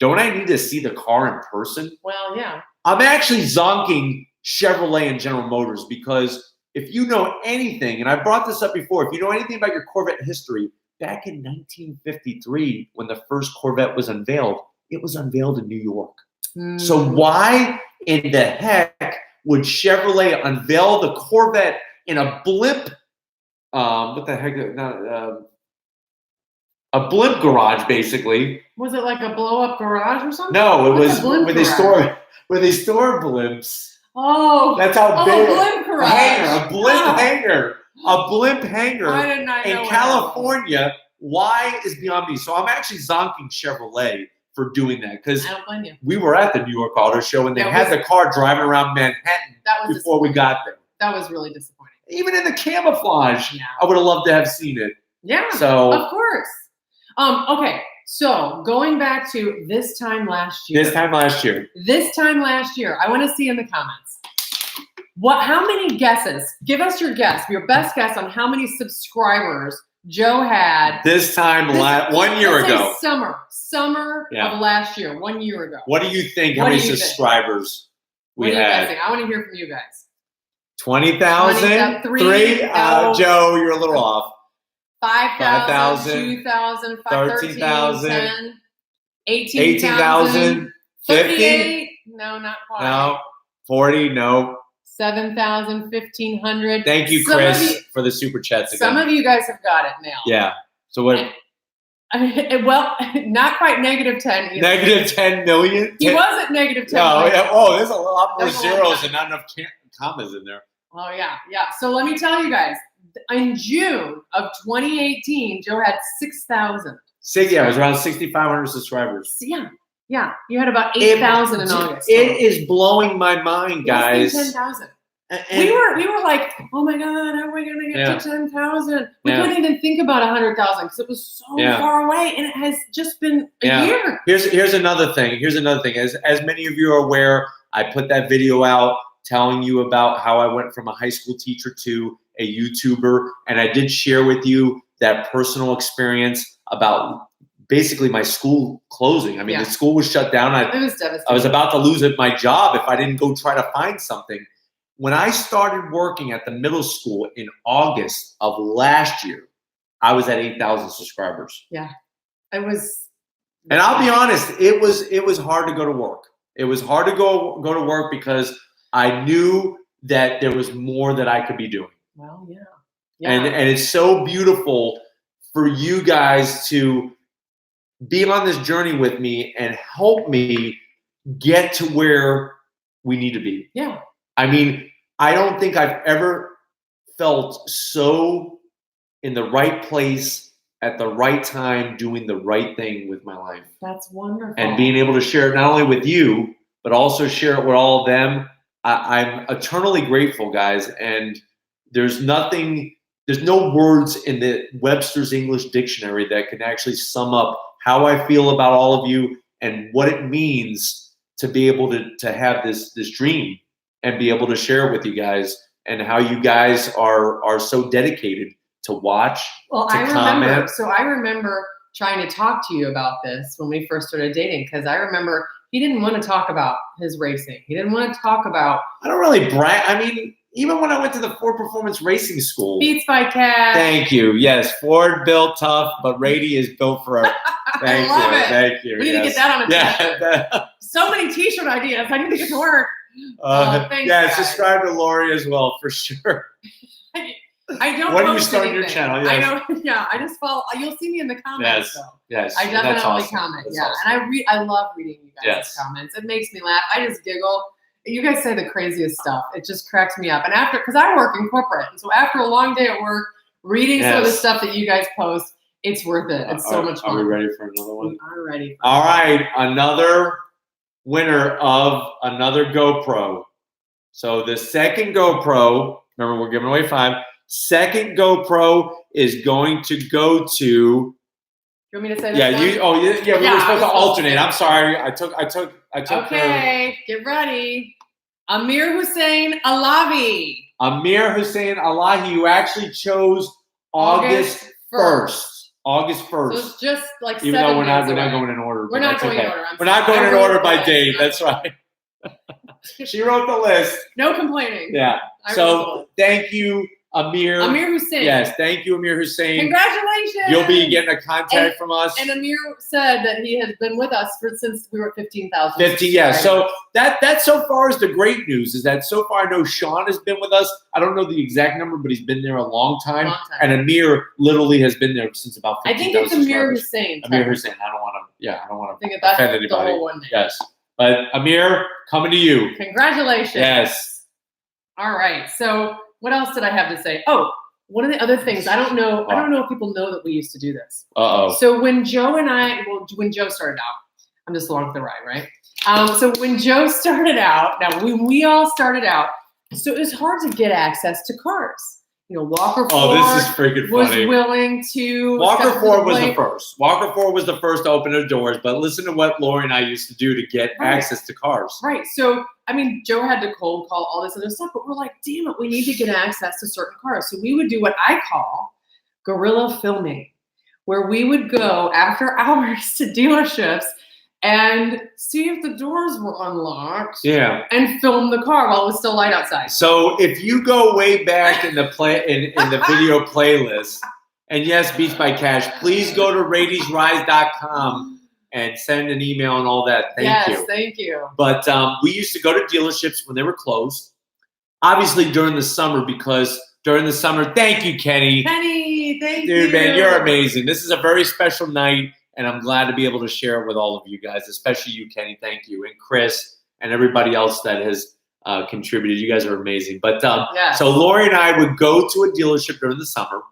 don't I need to see the car in person? Well, yeah. I'm actually zonking Chevrolet and General Motors because if you know anything, and I brought this up before, if you know anything about your Corvette history, back in 1953, when the first Corvette was unveiled, it was unveiled in New York. So why in the heck would Chevrolet unveil the Corvette in a blimp? What the heck? A blimp garage, basically. Was it like a blow-up garage or something? No, it was where they store blimps. Oh, that's how big. A blimp garage. A blimp hanger. A blimp hanger. I did not know in California. Why is beyond me? So I'm actually zonking Chevrolet for doing that because we were at the New York Auto Show and they had the car driving around Manhattan before we got there. That was really disappointing. Even in the camouflage, I would have loved to have seen it. Yeah, so of course. Okay, so going back to this time last year. This time last year, I want to see in the comments. How many guesses? Give us your guess, your best guess on how many subscribers Joe had this time 1 year ago. Summer of last year, 1 year ago. What do you think? How many subscribers we had? I want to hear from you guys. 20,000? 3? Joe, you're a little off. 5,000, 2,000, 13,000, 18,000, 50? No, not quite. No. 40? No. 7,000, 1,500. Thank you, Chris, for the super chats again. Some of you guys have got it now. Yeah. So what? I mean, well, not quite -10 either. Negative 10 million? He was at -10 Oh, million. yeah. Oh, there's a lot more zeros and not enough commas in there. Oh, yeah. Yeah. So let me tell you guys, in June of 2018, Joe had 6,000. Yeah, it was around 6,500 subscribers. Yeah. Yeah. You had about 8,000 in August. It is blowing my mind, guys. 10,000. We were like, oh my God, how are we gonna get to 10,000? We couldn't even think about 100,000 because it was so far away, and it has just been a year. Here's another thing. As many of you are aware, I put that video out telling you about how I went from a high school teacher to a YouTuber, and I did share with you that personal experience about basically my school closing. I mean, the school was shut down. It was devastating. I was about to lose my job if I didn't go try to find something. When I started working at the middle school in August of last year, I was at 8,000 subscribers. Yeah, it was. And I'll be honest, it was hard to go to work. It was hard to go to work because I knew that there was more that I could be doing. Well, yeah. And it's so beautiful for you guys to be on this journey with me and help me get to where we need to be. Yeah. I mean, I don't think I've ever felt so in the right place at the right time doing the right thing with my life. That's wonderful. And being able to share it not only with you, but also share it with all of them. I'm eternally grateful, guys. And there's no words in the Webster's English Dictionary that can actually sum up how I feel about all of you and what it means to be able to have this dream and be able to share it with you guys, and how you guys are so dedicated to watch, comment. I remember trying to talk to you about this when we first started dating, because I remember he didn't want to talk about his racing. He didn't want to talk about. I don't really brag. I mean, even when I went to the Ford Performance Racing School. Beats by Cash. Thank you. Yes, Ford built tough, but Raiti is built for a. Thank love you. it. Thank you. We need to get that on a t-shirt. So many t-shirt ideas. I need to get to work. Thanks, guys. Subscribe to Lori as well, for sure. I don't. When do you start your channel? Yes. I know. Yeah, I just follow. You'll see me in the comments. Yes. I definitely awesome. comment. That's awesome. And I love reading you guys' comments. It makes me laugh. I just giggle. You guys say the craziest stuff. It just cracks me up. And because I work in corporate, and so after a long day at work, reading some of the stuff that you guys post, it's worth it. It's so much fun. Are we ready for another one? We are ready. All right, another winner of another GoPro. So the second GoPro, remember we're giving away 5. Second GoPro is going to go to. You want me to say that? We were supposed to alternate. I'm sorry. I took. Okay, get ready. Amir Hussein Alavi. Amir Hussein Alahi, you actually chose August 1st. August 1st. So it's just like even 7 though we're not days going in order. We're not going in order. We're not going in order by date. That's right. She wrote the list. No complaining. Yeah. So thank you, Amir. Amir Hussein. Yes, thank you, Amir Hussein. Congratulations. You'll be getting a contact from us. And Amir said that he has been with us since we were at 15,000. 50, yeah. So that so far is the great news, is that so far I know Sean has been with us. I don't know the exact number, but he's been there a long time. And Amir literally has been there since about 15,000. I think it's Amir Hussein. Amir Hussein. I don't want to offend anybody. The whole one name. Yes. But Amir, coming to you. Congratulations. Yes. All right. So what else did I have to say? Oh, one of the other things, I don't know if people know that we used to do this. So when Joe started out, I'm just along for the ride, right? So when Joe started out, now when we all started out, so it was hard to get access to cars. Walker Ford this is freaking was funny. Willing to. Walker Ford was the first. Walker Ford was the first to open the doors, but listen to what Lori and I used to do to get access to cars. Right. So, Joe had to cold call all this other stuff, but we're like, damn it, we need to get access to certain cars. So we would do what I call guerrilla filming, where we would go after hours to dealerships and see if the doors were unlocked. Yeah. And film the car while it was still light outside. So if you go way back in the video playlist, and yes, Beats by Cash, please go to raitisrise.com and send an email and all that. Thank you. Yes, thank you. But we used to go to dealerships when they were closed, obviously during the summer, because during the summer, thank you, Kenny. Kenny, thank you. Dude, man, you're amazing. This is a very special night, and I'm glad to be able to share it with all of you guys, especially you, Kenny. Thank you. And Chris and everybody else that has contributed. You guys are amazing. But so Lori and I would go to a dealership during the summer.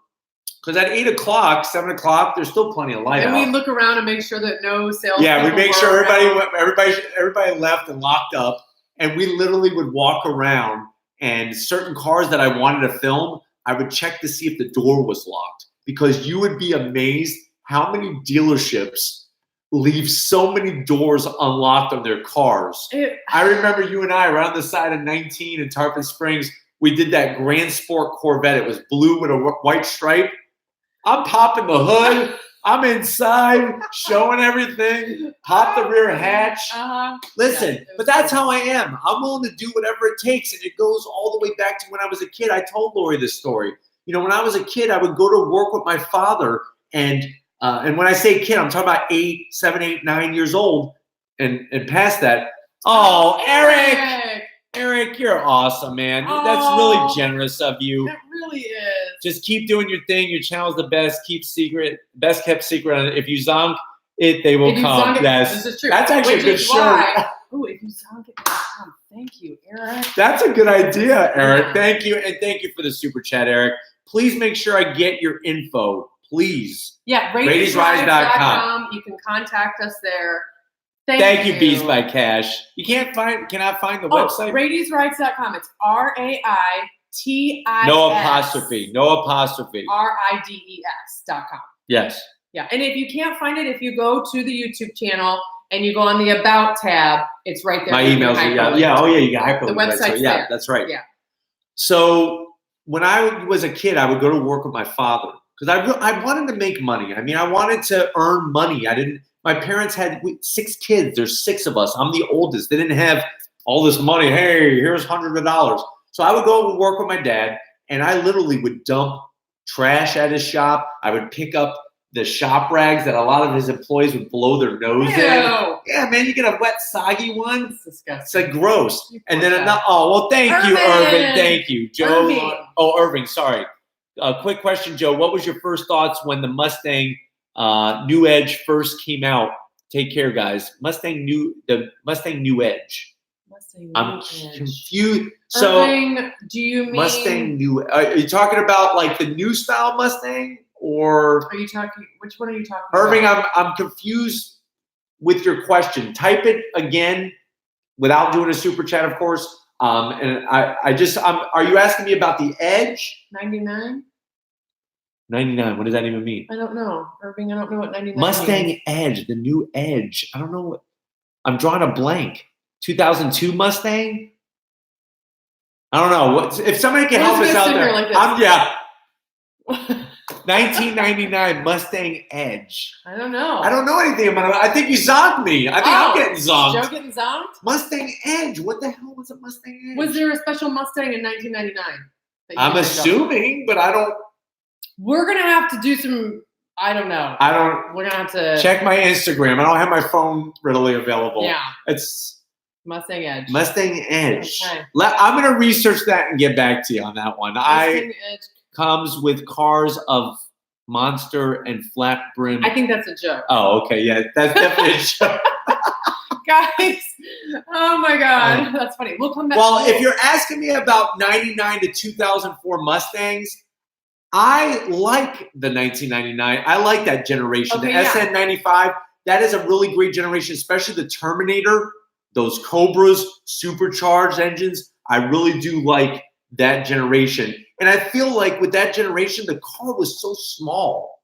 Because at 8 o'clock, 7 o'clock, there's still plenty of light out. And we look around and make sure that no sales. Yeah, we make sure everybody left and locked up. And we literally would walk around, and certain cars that I wanted to film, I would check to see if the door was locked. Because you would be amazed how many dealerships leave so many doors unlocked on their cars. I remember you and I around the side of 19 in Tarpon Springs, we did that Grand Sport Corvette. It was blue with a white stripe. I'm popping the hood. I'm inside, showing everything. Pop the rear hatch. Listen, but that's how I am. I'm willing to do whatever it takes, and it goes all the way back to when I was a kid. I told Lori this story. You know, when I was a kid, I would go to work with my father, and when I say kid, I'm talking about 7, 8, 9 years old, and past that. Oh, Eric, you're awesome, man. That's really generous of you. It really is. Just keep doing your thing. Your channel's the best. Best kept secret. If you zonk it, they will come. Yes, this is true. That's actually a good shirt. Oh, if you zonk it, they will come. Thank you, Eric. That's a good idea, Eric. Thank you, and thank you for the super chat, Eric. Please make sure I get your info, please. Yeah, RaitiesRides.com. You can contact us there. Thank you, Bees by Cash. You cannot find the website? RaitiesRides.com. It's RAITIS. No apostrophe. RIDES.com. Yes. Yeah. And if you can't find it, if you go to the YouTube channel and you go on the About tab, it's right there. My emails are, yeah. Oh, yeah, you got hyperlink. The website's there. Yeah, that's right. Yeah. So when I was a kid, I would go to work with my father because I wanted to make money. I mean, I wanted to earn money. My parents had 6 kids. There's 6 of us. I'm the oldest. They didn't have all this money. Hey, here's hundreds of dollars. So I would go and work with my dad, and I literally would dump trash at his shop. I would pick up the shop rags that a lot of his employees would blow their nose in. Yeah, man, you get a wet, soggy one. It's disgusting. It's like gross. And then, thank you, Irving. Thank you, Joe. Irving, sorry. Quick question, Joe. What was your first thoughts when the Mustang New Edge first came out? Take care, guys. Mustang New Edge. I'm confused. So, Irving, do you mean Mustang New? Are you talking about like the new style Mustang, or are you talking? Which one are you talking Irving, about? I'm confused with your question. Type it again without doing a super chat, of course. And are you asking me about the Edge? 99. 99. What does that even mean? I don't know, Irving. I don't know what 99 Mustang means. Edge, the new Edge. I don't know. I'm drawing a blank. 2002 Mustang. I don't know. If somebody can help us out there, like 1999 Mustang Edge. I don't know. I don't know anything about it. I think you zonked me. I think I'm getting zonked. Joe getting zonked? Mustang Edge. What the hell was a Mustang Edge? Was there a special Mustang in 1999? I'm assuming, but I don't. We're going to have to do some, I don't know. We're going to have to. Check my Instagram. I don't have my phone readily available. Yeah. It's Mustang Edge. Mustang Edge. Okay. I'm going to research that and get back to you on that one. Mustang Edge comes with cars of monster and flat brim. I think that's a joke. Oh, okay. Yeah, that's definitely a joke. Guys, oh my God. That's funny. We'll come back. Well, if you're asking me about 99 to 2004 Mustangs, I like the 1999. I like that generation. Okay, the SN95, that is a really great generation, especially the Terminator, those Cobras, supercharged engines. I really do like that generation. And I feel like with that generation, the car was so small.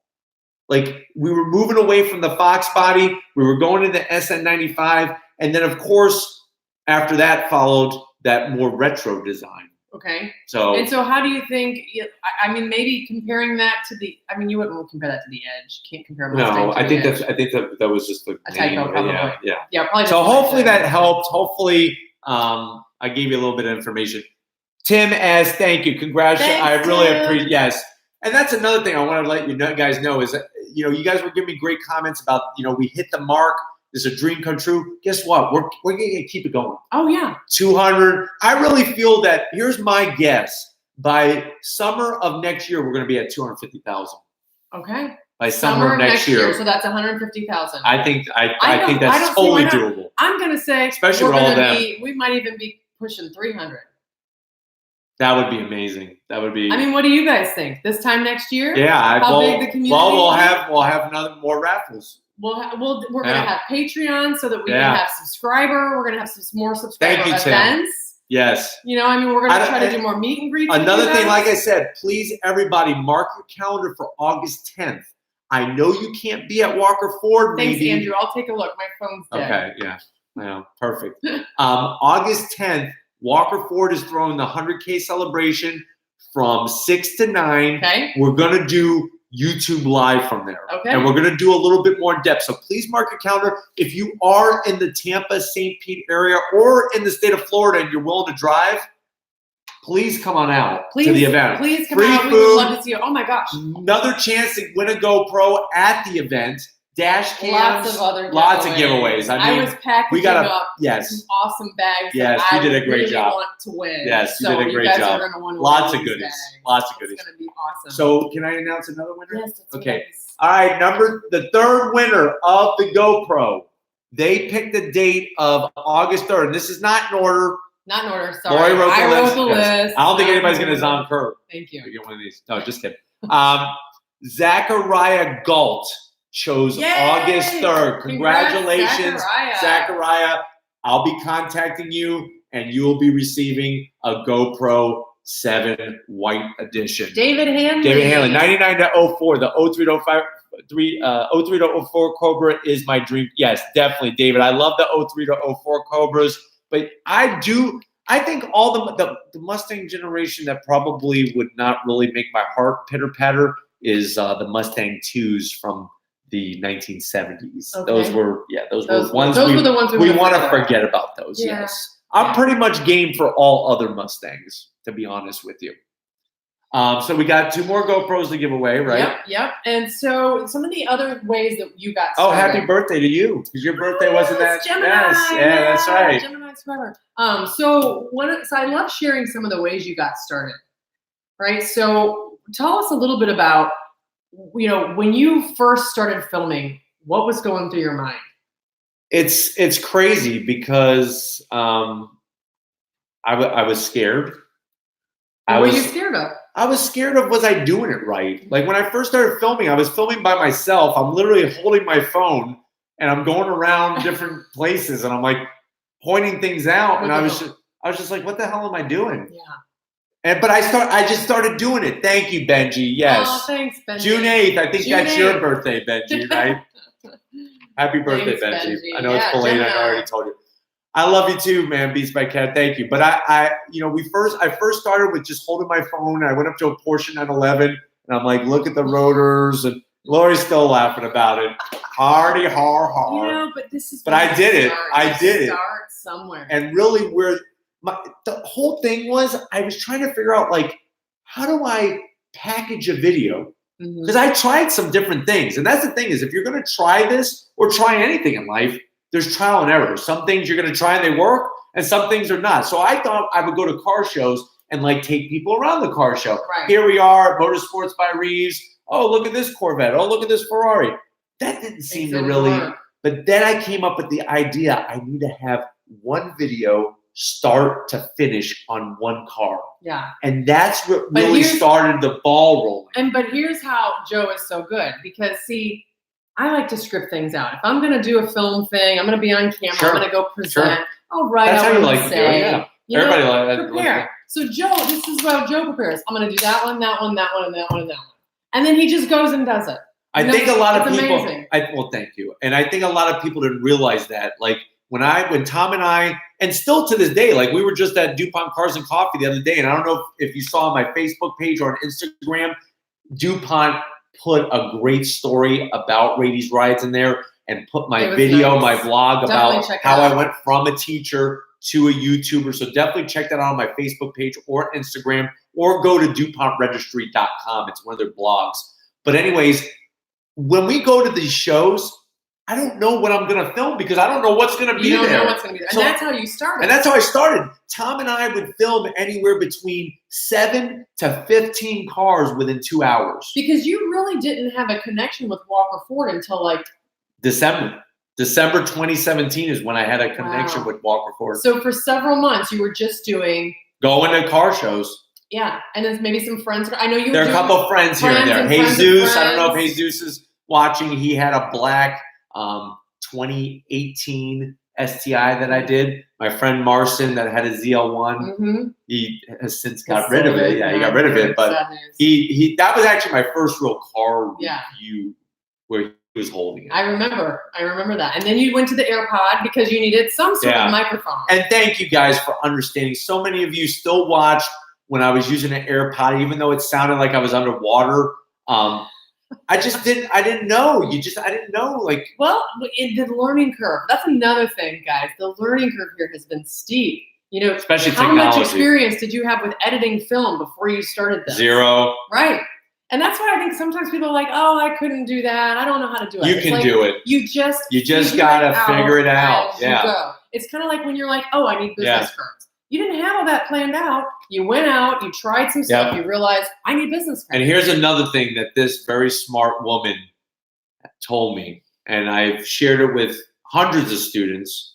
Like we were moving away from the Fox body. We were going to the SN95. And then, of course, after that followed that more retro design. Okay. So how do you think, I mean, maybe comparing that to the, I mean, you wouldn't compare that to the Edge. You can't compare Mustang No, to I think Edge. that was just a typo, probably. Yeah, probably. So hopefully that helped. Hopefully I gave you a little bit of information. Tim asks, thank you. Congratulations. I really appreciate yes. And that's another thing I want to let you guys know is that, you guys were giving me great comments about, we hit the mark This is a dream come true. Guess what? We're going to keep it going. Oh, yeah. 200. I really feel that, here's my guess. By summer of next year, we're going to be at 250,000. Okay. By summer of next year. So that's 150,000. I think that's totally doable. I'm going to say especially with all of them. We might even be pushing 300. That would be amazing. That would be. I mean, what do you guys think? This time next year? Yeah. How big the community? Well, we'll have another more raffles. We're going to have Patreon so that we can have subscriber. We're going to have some more subscriber events. Tim. Yes. You know, I mean, we're going to try to do more meet and greets. Another thing, like I said, please, everybody, mark your calendar for August 10th. I know you can't be at Walker Ford. Thanks, Andrew. I'll take a look. My phone's dead. Okay, yeah. Well, perfect. August 10th, Walker Ford is throwing the 100K celebration from 6 to 9. Okay. We're going to do YouTube Live from there. Okay. And we're going to do a little bit more in depth. So please mark your calendar. If you are in the Tampa, St. Pete area or in the state of Florida and you're willing to drive, please come on out to the event. Please come Free out. Food, we would love to see you. Oh, my gosh. Another chance to win a GoPro at the event. Dash cams. Lots of other giveaways. Lots of giveaways. I mean, I was packaging up some awesome bags. Yes, you did a great job. I want to win. Yes, you did a great job. Lots of goodies. Lots of goodies. It's going to be awesome. So, can I announce another winner? Yes. Okay. All right. The third winner of the GoPro. They picked the date of August 3rd. And this is not in order. Not in order. Sorry. Lori wrote the list. Yes. I don't think anybody's going to Zom Curve. Thank you. To get one of these. No, just kidding. Zachariah Galt chose August 3rd. Congratulations, Zachariah. I'll be contacting you, and you will be receiving a GoPro 7 White Edition. David Hanley. 99 to 04. The 03 to 05. 03 to 04 Cobra is my dream. Yes, definitely, David. I love the 03 to 04 Cobras, but I think all the Mustang generation that probably would not really make my heart pitter patter is the Mustang 2s from the 1970s. Okay. Those were ones were the ones we want to forget about those. Yeah. Yes, I'm pretty much game for all other Mustangs, to be honest with you. So we got 2 more GoPros to give away, right? Yep. And so some of the other ways that you got started. Oh, happy birthday to you, because your birthday wasn't that. Gemini. Yes, yeah, that's right. Gemini's forever. So I love sharing some of the ways you got started, right? So tell us a little bit about, when you first started filming, what was going through your mind? It's crazy because I was scared. What were you scared of? I was scared of, was I doing it right? Like when I first started filming, I was filming by myself. I'm literally holding my phone and I'm going around different places and I'm like pointing things out. And I was just like, what the hell am I doing? Yeah. But I just started doing it. Thank you, Benji. Yes. Oh, thanks, Benji. June 8th. I think that's your birthday, Benji, right? Happy birthday, Thanks, Benji. Benji. I know it's belated. I already told you. I love you too, man. Beats by Cat. Thank you. But I first started with just holding my phone. I went up to a Porsche 911 and I'm like, look at the rotors, and Lori's still laughing about it. Hardy, har. But this is. But I did it. I did it. Start somewhere. And really, the whole thing was, I was trying to figure out, like, how do I package a video? Because I tried some different things, and that's the thing is, if you're going to try this or try anything in life, there's trial and error. Some things you're going to try and they work, and some things are not. So I thought I would go to car shows and like take people around the car show. Right. Here we are, Motorsports by Reeves. Oh, look at this Corvette. Oh, look at this Ferrari. That didn't seem to really work. But then I came up with the idea I need to have one video start to finish on one car. Yeah. And that's what really started the ball rolling. But here's how Joe is so good, because see, I like to script things out. If I'm going to do a film thing, I'm going to be on camera, I'm going to go present. I'll write out what I'm going to say. Everybody likes that. Prepare. So Joe, this is how Joe prepares. I'm going to do that one, that one, that one, and that one, and that one. And then he just goes and does it. I think a lot of people. Amazing. Well, thank you. And I think a lot of people didn't realize that. Like when Tom and I, and still to this day, like we were just at DuPont Cars and Coffee the other day, and I don't know if you saw on my Facebook page or on Instagram, DuPont put a great story about Raity's rides in there and put my video, my vlog about how I went from a teacher to a YouTuber. So definitely check that out on my Facebook page or Instagram, or go to DuPontRegistry.com. It's one of their blogs. But anyways, when we go to these shows, I don't know what I'm going to film because I don't know what's going to be there. You don't know what's going to be there. And that's how you started. And that's how I started. Tom and I would film anywhere between 7 to 15 cars within 2 hours. Because you really didn't have a connection with Walker Ford until like December 2017 is when I had a connection with Walker Ford. So for several months, you were just doing going to car shows. Yeah, and then maybe some friends. I know you. There are a couple of friends here and there. Jesus, I don't know if Jesus is watching. He had a black 2018 STI that I did. My friend Marcin that had a ZL1. He has since got rid of it. Yeah, he got rid of it. But he that was actually my first real car review where he was holding it. I remember that. And then you went to the AirPod because you needed some sort of microphone. And thank you guys for understanding. So many of you still watched when I was using an AirPod, even though it sounded like I was underwater. I didn't know. I didn't know. Like, well, in the learning curve, that's another thing, guys. The learning curve here has been steep. You know, especially how technology. much experience did you have with editing film before you started this? 0. Right. And that's why I think sometimes people are like, oh, I couldn't do that. I don't know how to do it. You can do it. You just gotta figure it out. Go. It's kind of like when you're like, oh, I need business cards. You didn't have all that planned out. You went out, you tried some stuff, you realized, I need business cards. And here's another thing that this very smart woman told me, and I've shared it with hundreds of students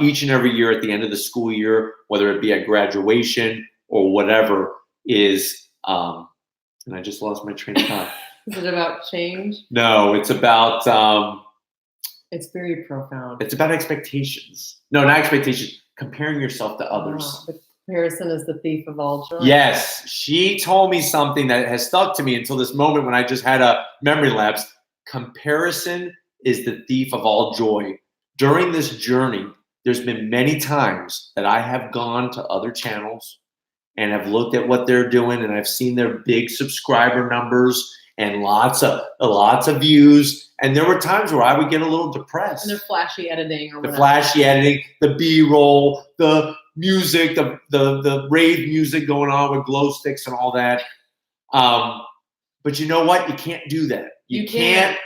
each and every year at the end of the school year, whether it be at graduation or whatever, is, and I just lost my train of thought. Is it about change? No, it's about... it's very profound. It's about expectations. No, not expectations. Comparing yourself to others. The comparison is the thief of all joy. Yes. She told me something that has stuck to me until this moment when I just had a memory lapse. Comparison is the thief of all joy. During this journey, there's been many times that I have gone to other channels and have looked at what they're doing, and I've seen their big subscriber numbers and lots of views. And there were times where I would get a little depressed. And the flashy editing or whatever. The flashy editing, the B-roll, the music, the rave music going on with glow sticks and all that. But you know what? You can't do that. You can't.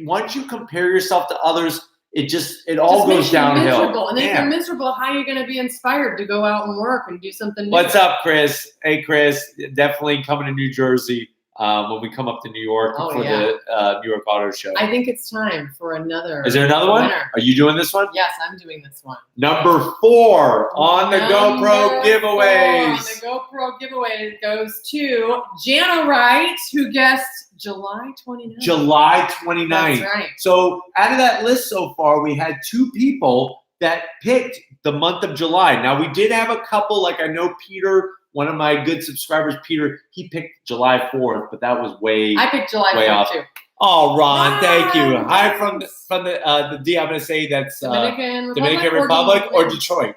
Once you compare yourself to others, it all goes downhill. Miserable. And then if you're miserable, how are you going to be inspired to go out and work and do something new? What's up, Chris? Hey, Chris. Definitely coming to New Jersey. When we come up to New York the New York Auto Show. I think it's time for another. Is there another one? Winner. Are you doing this one? Yes, I'm doing this one. Number 4 on the GoPro giveaways. On the GoPro giveaway goes to Jana Wright, who guessed July 29th. July 29th. That's right. So out of that list so far, we had 2 people that picked the month of July. Now, we did have a couple, like I know Peter, one of my good subscribers, Peter, he picked July 4th, but that was I picked July 4th too. Oh, Ron, thank you. Hi from the D. I'm going to say that's Dominican Republic or Detroit.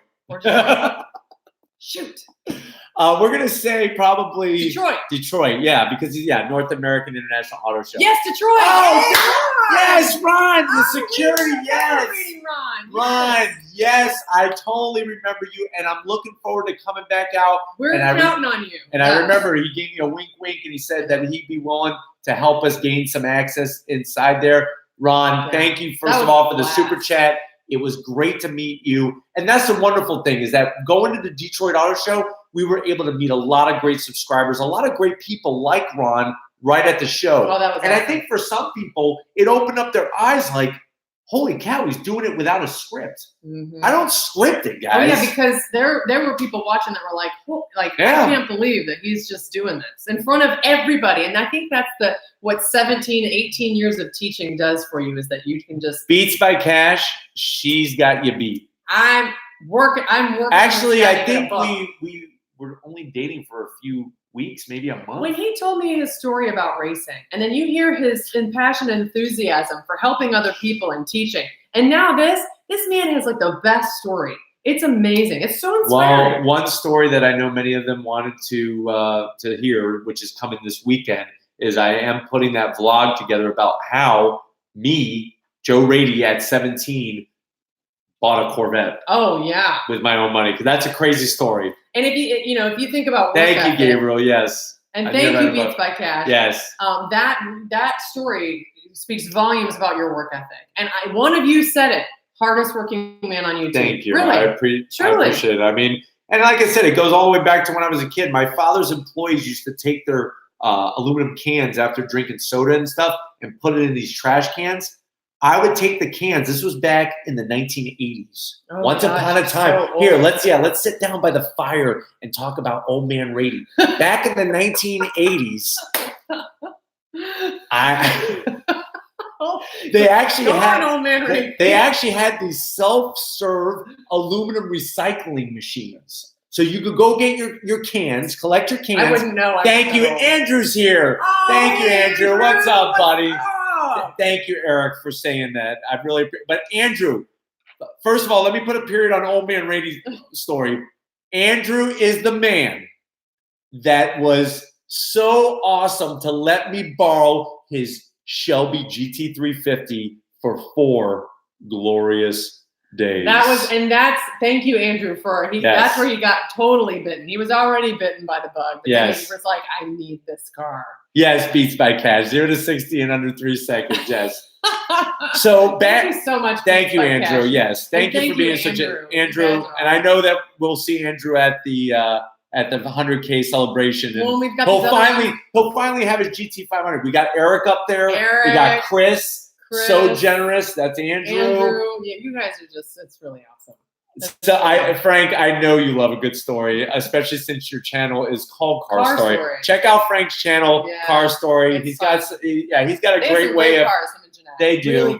Shoot. We're going to say probably Detroit, yeah, because North American International Auto Show. Yes, Detroit. Oh, yes, Ron, the security, yes. Ron, yes, I totally remember you, and I'm looking forward to coming back out. We're counting on you. And I remember he gave me a wink, and he said that he'd be willing to help us gain some access inside there. Ron, thank you, first of all, for the super chat. It was great to meet you. And that's the wonderful thing is that going to the Detroit Auto Show, we were able to meet a lot of great subscribers, a lot of great people like Ron right at the show. Oh, that was awesome. I think for some people, it opened up their eyes like, holy cow, he's doing it without a script. I don't script it, guys. Oh, yeah, because there were people watching that were like, I can't believe that he's just doing this in front of everybody. And I think that's what 17, 18 years of teaching does for you is that you can just... Beats by Cash, she's got you beat. I'm working. Actually, I think we were only dating for a few weeks, maybe a month. When he told me his story about racing, and then you hear his impassioned enthusiasm for helping other people and teaching, and now this man has like the best story. It's amazing. It's so inspiring. Well, one story that I know many of them wanted to hear, which is coming this weekend, is I am putting that vlog together about how me, Joe Raiti, at 17, bought a Corvette. Oh yeah, with my own money, because that's a crazy story. And if you think about thank you, Gabriel. Yes, and thank you, Beats by Cash. Yes, that story speaks volumes about your work ethic. And one of you said it, hardest working man on YouTube. Thank you. Really? I appreciate it. I mean, and like I said, it goes all the way back to when I was a kid. My father's employees used to take their aluminum cans after drinking soda and stuff and put it in these trash cans. I would take the cans. This was back in the 1980s. Oh, Once upon a time. So here, let's sit down by the fire and talk about Old Man Raiti. Back in the 1980s, they actually had these self-serve aluminum recycling machines. So you could go get your cans, collect your cans. I wouldn't know. Thank you. Andrew's here. Oh, thank you, Andrew. What's up, buddy? Up? Thank you, Eric, for saying that. I really – but Andrew, first of all, let me put a period on Old Man Raiti's story. Andrew is the man that was so awesome to let me borrow his Shelby GT350 for 4 glorious days. Thank you, Andrew, that's where he got totally bitten. He was already bitten by the bug. But then he was like, I need this car. Yes, beats by cash. 0 to 60 in under 3 seconds. Yes. So thank you so much. Thank you, Andrew. Cash. Yes. Thank you for being such an Andrew. And I know that we'll see Andrew at the 100K celebration. And he'll finally have his GT500. We got Eric up there. We got Chris. So generous. That's Andrew. Yeah, you guys are it's really awesome. Frank, I know you love a good story, especially since your channel is called Car Story. Check out Frank's channel, Car Story. He's got a great way of. They do,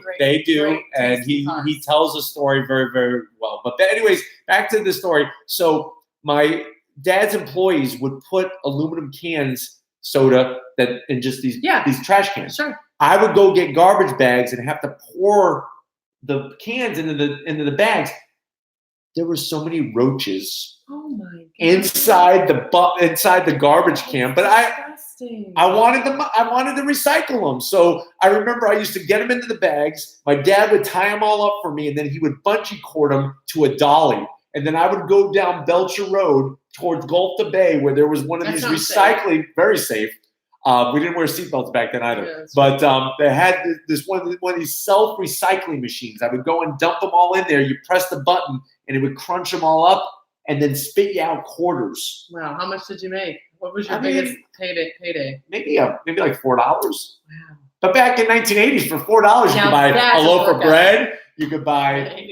and he tells a story very, very well. But anyways, back to the story. So my dad's employees would put aluminum cans, soda, in just these trash cans. Sure. I would go get garbage bags and have to pour the cans into the bags. There were so many roaches inside the garbage can, but I wanted to recycle them. So I remember I used to get them into the bags. My dad would tie them all up for me, and then he would bungee cord them to a dolly. And then I would go down Belcher Road towards Gulf to Bay, where there was one of these recycling, very safe. We didn't wear seatbelts back then either, but they had this one of these self-recycling machines. I would go and dump them all in there. You press the button, and it would crunch them all up and then spit you out quarters. Wow, how much did you make? What was your biggest payday? Maybe like $4. Wow. But back in 1980s, for $4, you could buy a loaf of bread. You could buy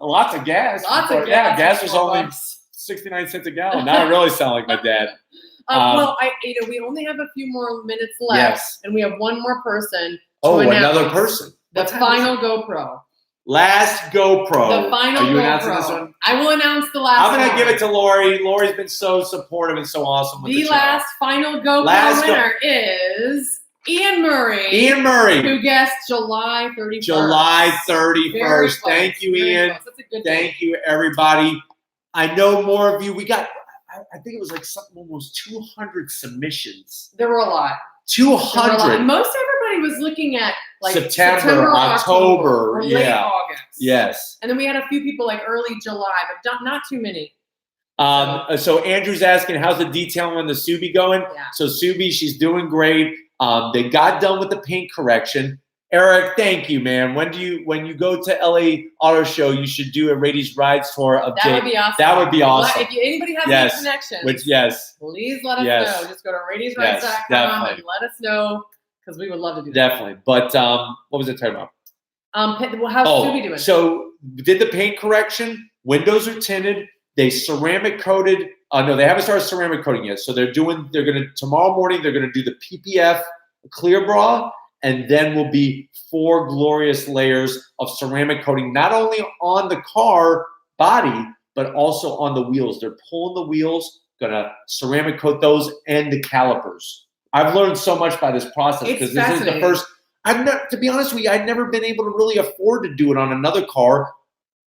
lots of gas. Yeah, gas was only 69 cents a gallon. Now I really sound like my dad. We only have a few more minutes left, and we have one more person. Another person. The final GoPro. Last GoPro. The final GoPro. Are you announcing this one? I will announce the last one. I'm going to give it to Lori. Lori's been so supportive and so awesome with the last final GoPro winner is Ian Murray. Who guessed July 31st. July 31st. Thank you, Ian. That's a good Thank you, everybody. I know more of you. We got, I think it was like almost 200 submissions. There were a lot. 200. Most everybody was looking at like September October, or late August. Yes. And then we had a few people like early July, but not too many. So Andrew's asking, how's the detailing on the Subi going? Yeah. So Subi, she's doing great. They got done with the paint correction. Eric, thank you, man. When you go to LA Auto Show, you should do a Raiti's Rides tour of That would be awesome. That would be awesome. If anybody has any connections, please let us know. Just go to Raiti'sRides.com and let us know, because we would love to do that. Definitely. But what was I talking about? How's Subi doing? So did the paint correction. Windows are tinted. They ceramic coated. No, they haven't started ceramic coating yet. So tomorrow morning they're gonna do the PPF clear bra. And then will be 4 glorious layers of ceramic coating, not only on the car body, but also on the wheels. They're pulling the wheels, gonna ceramic coat those and the calipers. I've learned so much by this process, because this is the first. To be honest with you, I'd never been able to really afford to do it on another car,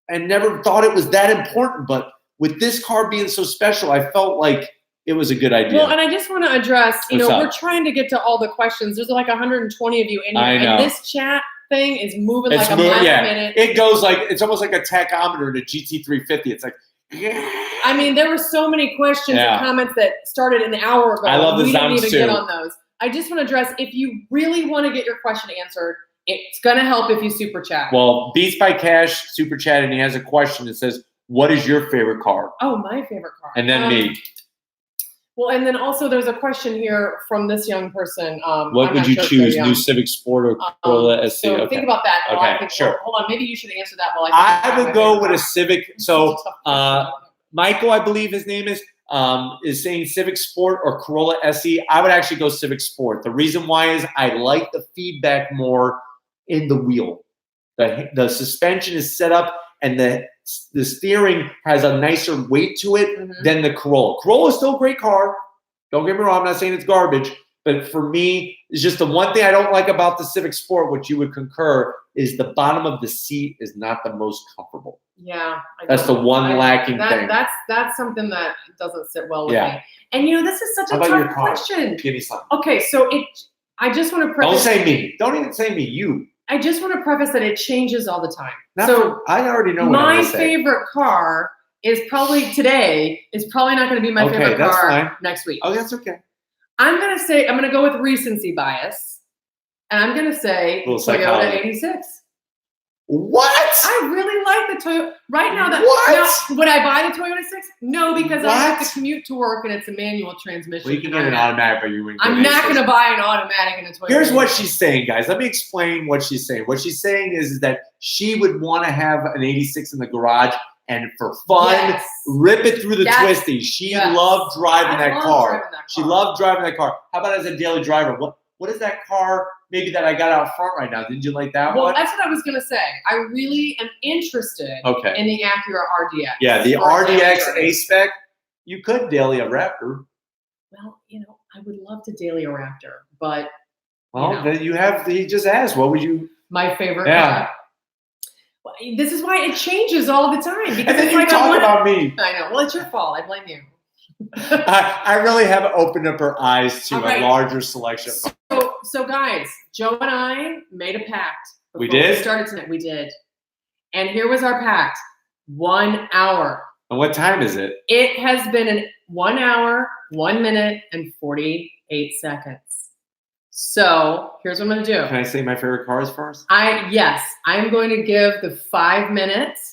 and never thought it was that important. But with this car being so special, I felt like it was a good idea. Well, and I just want to address, we're trying to get to all the questions. There's like 120 of you in here. And this chat thing is moving like a mile a minute. It goes like, it's almost like a tachometer in a GT350. It's like, I mean, there were so many questions and comments that started an hour ago. I love the we didn't sounds even too. get on those. I just want to address, if you really want to get your question answered, it's going to help if you super chat. Well, Beats by Cash super chat, and he has a question that says, what is your favorite car? Oh, my favorite car. And then me. Well, and then also there's a question here from this young person. What would you choose, new Civic Sport or Corolla SC? So think about that. Okay, sure. Hold on, maybe you should answer that while I would go with a Civic. So Michael, I believe his name is saying Civic Sport or Corolla SE. I would actually go Civic Sport. The reason why is I like the feedback more in the wheel. The suspension is set up, and the steering has a nicer weight to it than the Corolla. Corolla is still a great car. Don't get me wrong. I'm not saying it's garbage. But for me, it's just the one thing I don't like about the Civic Sport, which you would concur, is the bottom of the seat is not the most comfortable. Yeah. That's the one lacking thing. That's something that doesn't sit well with me. And, this is such a tough question. Give me something. Okay, so I just want to preface. Don't say me. Don't even say me. You. I just want to preface that it changes all the time. I already know what my favorite car is probably not going to be my favorite car next week. Oh, that's okay. I'm going to go with recency bias, and I'm going to say Toyota 86. What? I really like the Toyota. Right now, what? Would I buy the Toyota 6? No, because I have to commute to work, and it's a manual transmission. Well, you can get an automatic, but you wouldn't get I'm not going to buy an automatic in a Toyota. Here's what she's saying, guys. Let me explain what she's saying. What she's saying is that she would want to have an 86 in the garage, and for fun, rip it through the twisties. She loved driving that car. She loved driving that car. How about as a daily driver? What is that car maybe that I got out front right now? Did you like that one? Well, that's what I was going to say. I really am interested in the Acura RDX. Yeah, the RDX A-Spec. You could daily a Raptor. Well, I would love to daily a Raptor, but... then he just asked, what would you... My favorite car. Well, this is why it changes all the time. Because it's like talk about me. I know. Well, it's your fault. I blame you. I really have opened up her eyes to a larger selection. So guys, Joe and I made a pact. We did? We started tonight. We did. And here was our pact. 1 hour. And what time is it? It has been 1 hour, 1 minute, and 48 seconds. So here's what I'm going to do. Can I say my favorite cars first? Yes. I'm going to give the 5 minutes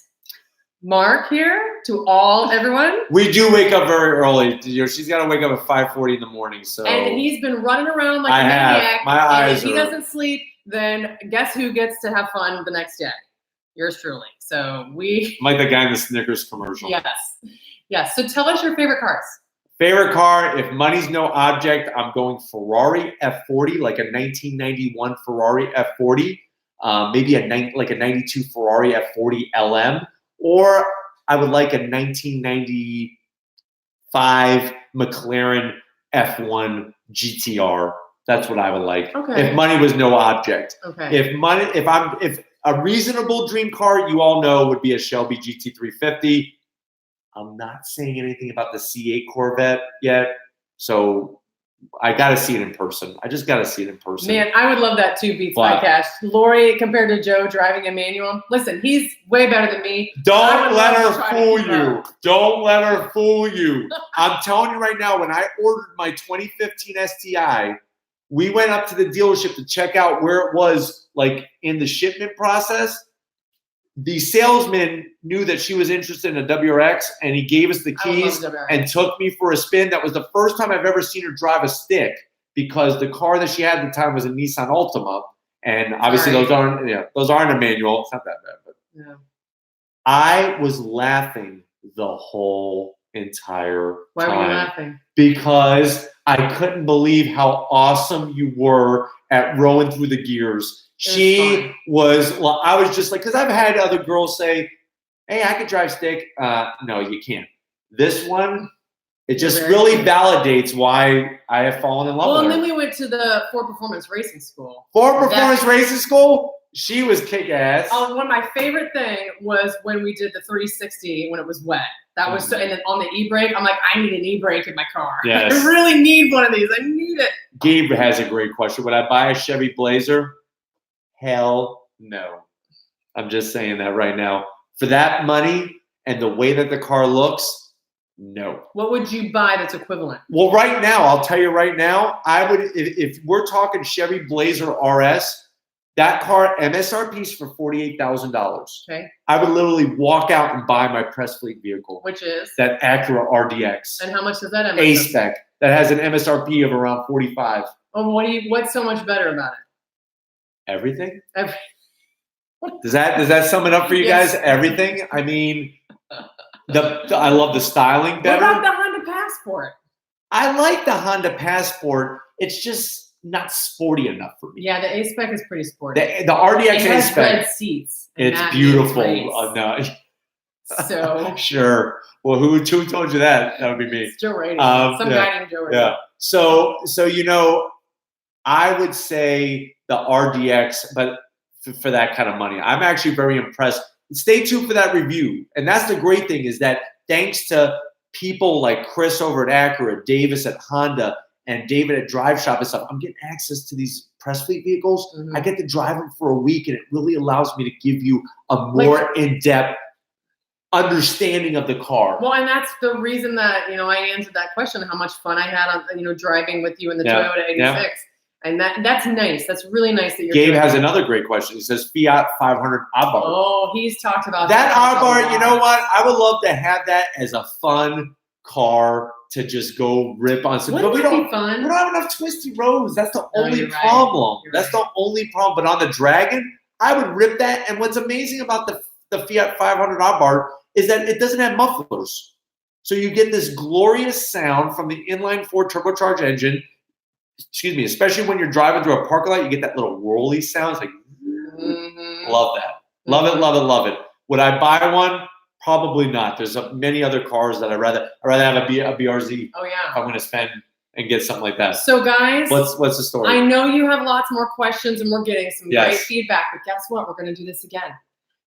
mark here to everyone. We do wake up very early. She's got to wake up at 5:40 in the morning. So and he's been running around like a maniac. My eyes. If he doesn't sleep, then guess who gets to have fun the next day? Yours truly. So I'm like the guy in the Snickers commercial. Yes. So tell us your favorite cars. Favorite car, if money's no object, I'm going Ferrari F40, like a 1991 Ferrari F40, maybe a 92 Ferrari F40 LM. Or I would like a 1995 McLaren F1 GTR. That's what I would like. Okay. If money was no object. Okay. If a reasonable dream car, you all know, would be a Shelby GT350. I'm not saying anything about the C8 Corvette yet, so I got to see it in person. I just got to see it in person. Man, I would love that too, Beats by Cash. Lori compared to Joe driving a manual. Listen, he's way better than me. Don't let her fool you. Don't let her fool you. I'm telling you right now, when I ordered my 2015 STI, we went up to the dealership to check out where it was, like, in the shipment process. The salesman knew that she was interested in a WRX, and he gave us the keys and took me for a spin. That was the first time I've ever seen her drive a stick, because the car that she had at the time was a Nissan Altima, and obviously those aren't a manual. It's not that bad, but I was laughing the whole entire time. Why were you laughing? Because I couldn't believe how awesome you were at rolling through the gears. I was just like, because I've had other girls say, hey, I could drive stick. No, you can't. This one, it just really validates why I have fallen in love with her. Well, and then we went to the Ford Performance Racing School. Racing School? She was kick-ass. One of my favorite thing was when we did the 360 when it was wet. That was so, and then on the e-brake, I'm like, I need an e-brake in my car. Yes. I really need one of these. I need it. Gabe has a great question. Would I buy a Chevy Blazer? Hell no. I'm just saying that right now. For that money and the way that the car looks, No. What would you buy that's equivalent? Well, right now, I'll tell you right now, I would, if we're talking Chevy Blazer RS, that car MSRP is for $48,000. Okay. I would literally walk out and buy my press fleet vehicle. Which is? That Acura RDX. And how much does that MSRP? A-spec. That has an MSRP of around 45. Oh, what's so much better about it? Everything? Does that sum it up for you guys? Everything? I mean, I love the styling better. What about the Honda Passport? I like the Honda Passport. It's just not sporty enough for me. Yeah, the A-spec is pretty sporty. The RDX it has A-spec. red seats. It's beautiful. No. So sure. Well, who told you that? That would be me. It's Joe Raiti. Some guy named Joe Raiti. Yeah. So I would say the RDX, but for that kind of money, I'm actually very impressed. Stay tuned for that review. And that's the great thing is that thanks to people like Chris over at Acura, Davis at Honda, and David at Drive Shop and stuff, I'm getting access to these press fleet vehicles. I get to drive them for a week, and it really allows me to give you a more in-depth understanding of the car. Well, and that's the reason that, I answered that question, how much fun I had on, driving with you in the Toyota 86. Yeah. And that's nice. That's really nice that you're Gabe has another great question. He says Fiat 500 Abarth. Oh, he's talked about that Abarth. You know what? I would love to have that as a fun car to just go rip on some. Wouldn't that be fun? We don't have enough twisty roads. That's the only problem. That's the only problem. But on the Dragon, I would rip that. And what's amazing about the Fiat 500 Abarth is that it doesn't have mufflers. So you get this glorious sound from the inline-4 turbocharged engine. Excuse me, especially when you're driving through a parking lot, you get that little whirly sound. It's like, love that. Love it, love it, love it. Would I buy one? Probably not. There's many other cars that I'd rather have a BRZ. Oh, yeah. If I'm going to spend and get something like that. So, guys. What's the story? I know you have lots more questions, and we're getting some great feedback, but guess what? We're going to do this again.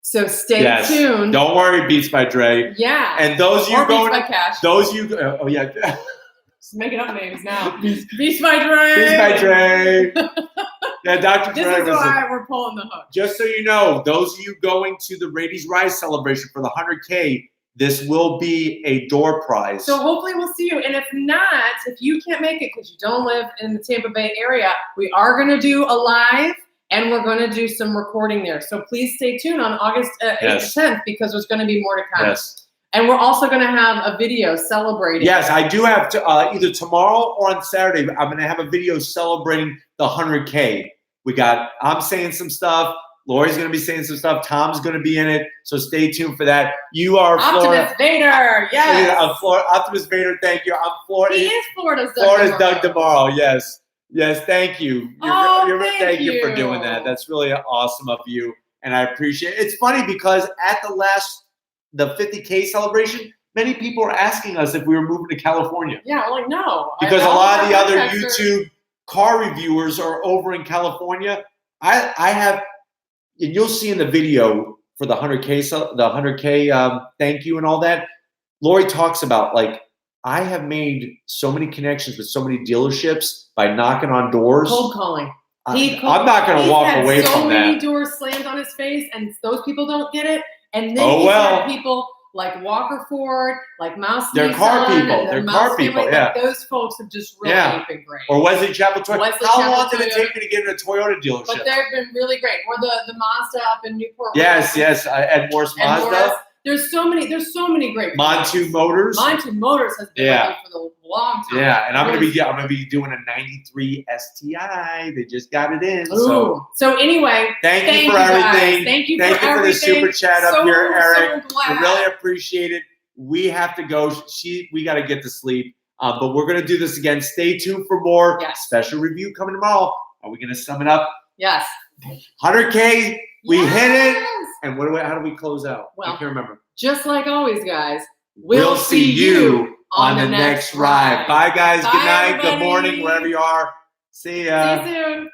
So stay tuned. Don't worry, Beats by Dre. Yeah. And those you going, Beats by Cash. Oh yeah. Just making up names now. Beats by Dre. Beats by Dre. Yeah, Dr. Dre. This is why we're pulling the hook. Just so you know, those of you going to the Raity's Rise celebration for the 100K, this will be a door prize. So hopefully we'll see you. And if not, if you can't make it because you don't live in the Tampa Bay area, we are going to do a live. And we're going to do some recording there. So please stay tuned on August 8th to 10th because there's going to be more to come. Yes. And we're also going to have a video celebrating. Yes, I do have to either tomorrow or on Saturday. I'm going to have a video celebrating the 100K. I'm saying some stuff. Lori's going to be saying some stuff. Tom's going to be in it. So stay tuned for that. You are Optimus Vader. Yes. I'm Florida. Optimus Vader. Thank you. I'm Florida. He is Florida's Doug DeMorrow. Yes. Yes, thank you. Thank you for doing that. That's really awesome of you, and I appreciate it. It's funny because at the 50K celebration, many people are asking us if we were moving to California. Yeah, I'm like, no. Because a lot of the other YouTube car reviewers are over in California. I have, and you'll see in the video for the 100K thank you and all that, Lori talks about like, I have made so many connections with so many dealerships by knocking on doors. Cold calling. I'm not going to walk away from that. So many doors slammed on his face, and those people don't get it. And then he's had people like Walker Ford, like Mouse. They're car people. They're car people. Yeah. Like those folks have just really been great. Or Wesley Chapel Toyota. How long did it take me to get in a Toyota dealership? But they've been really great. Or the Mazda up in Newport. Yes. Ed Morse Mazda. There's so many great. Montu Motors. Montu Motors has been ready for the long time. Yeah, and I'm gonna be doing a '93 STI. They just got it in. Ooh. So anyway, thank you for everything. Guys. Thank you for the super chat up here, Eric. So glad. I really appreciate it. We have to go. We got to get to sleep. But we're gonna do this again. Stay tuned for more special review coming tomorrow. Are we gonna sum it up? Yes. 100K. We hit it. And how do we close out? Well, I can't remember. Just like always, guys, we'll see you on the next ride. Bye, guys. Bye, good night. everybody. Good morning, wherever you are. See ya. See you soon.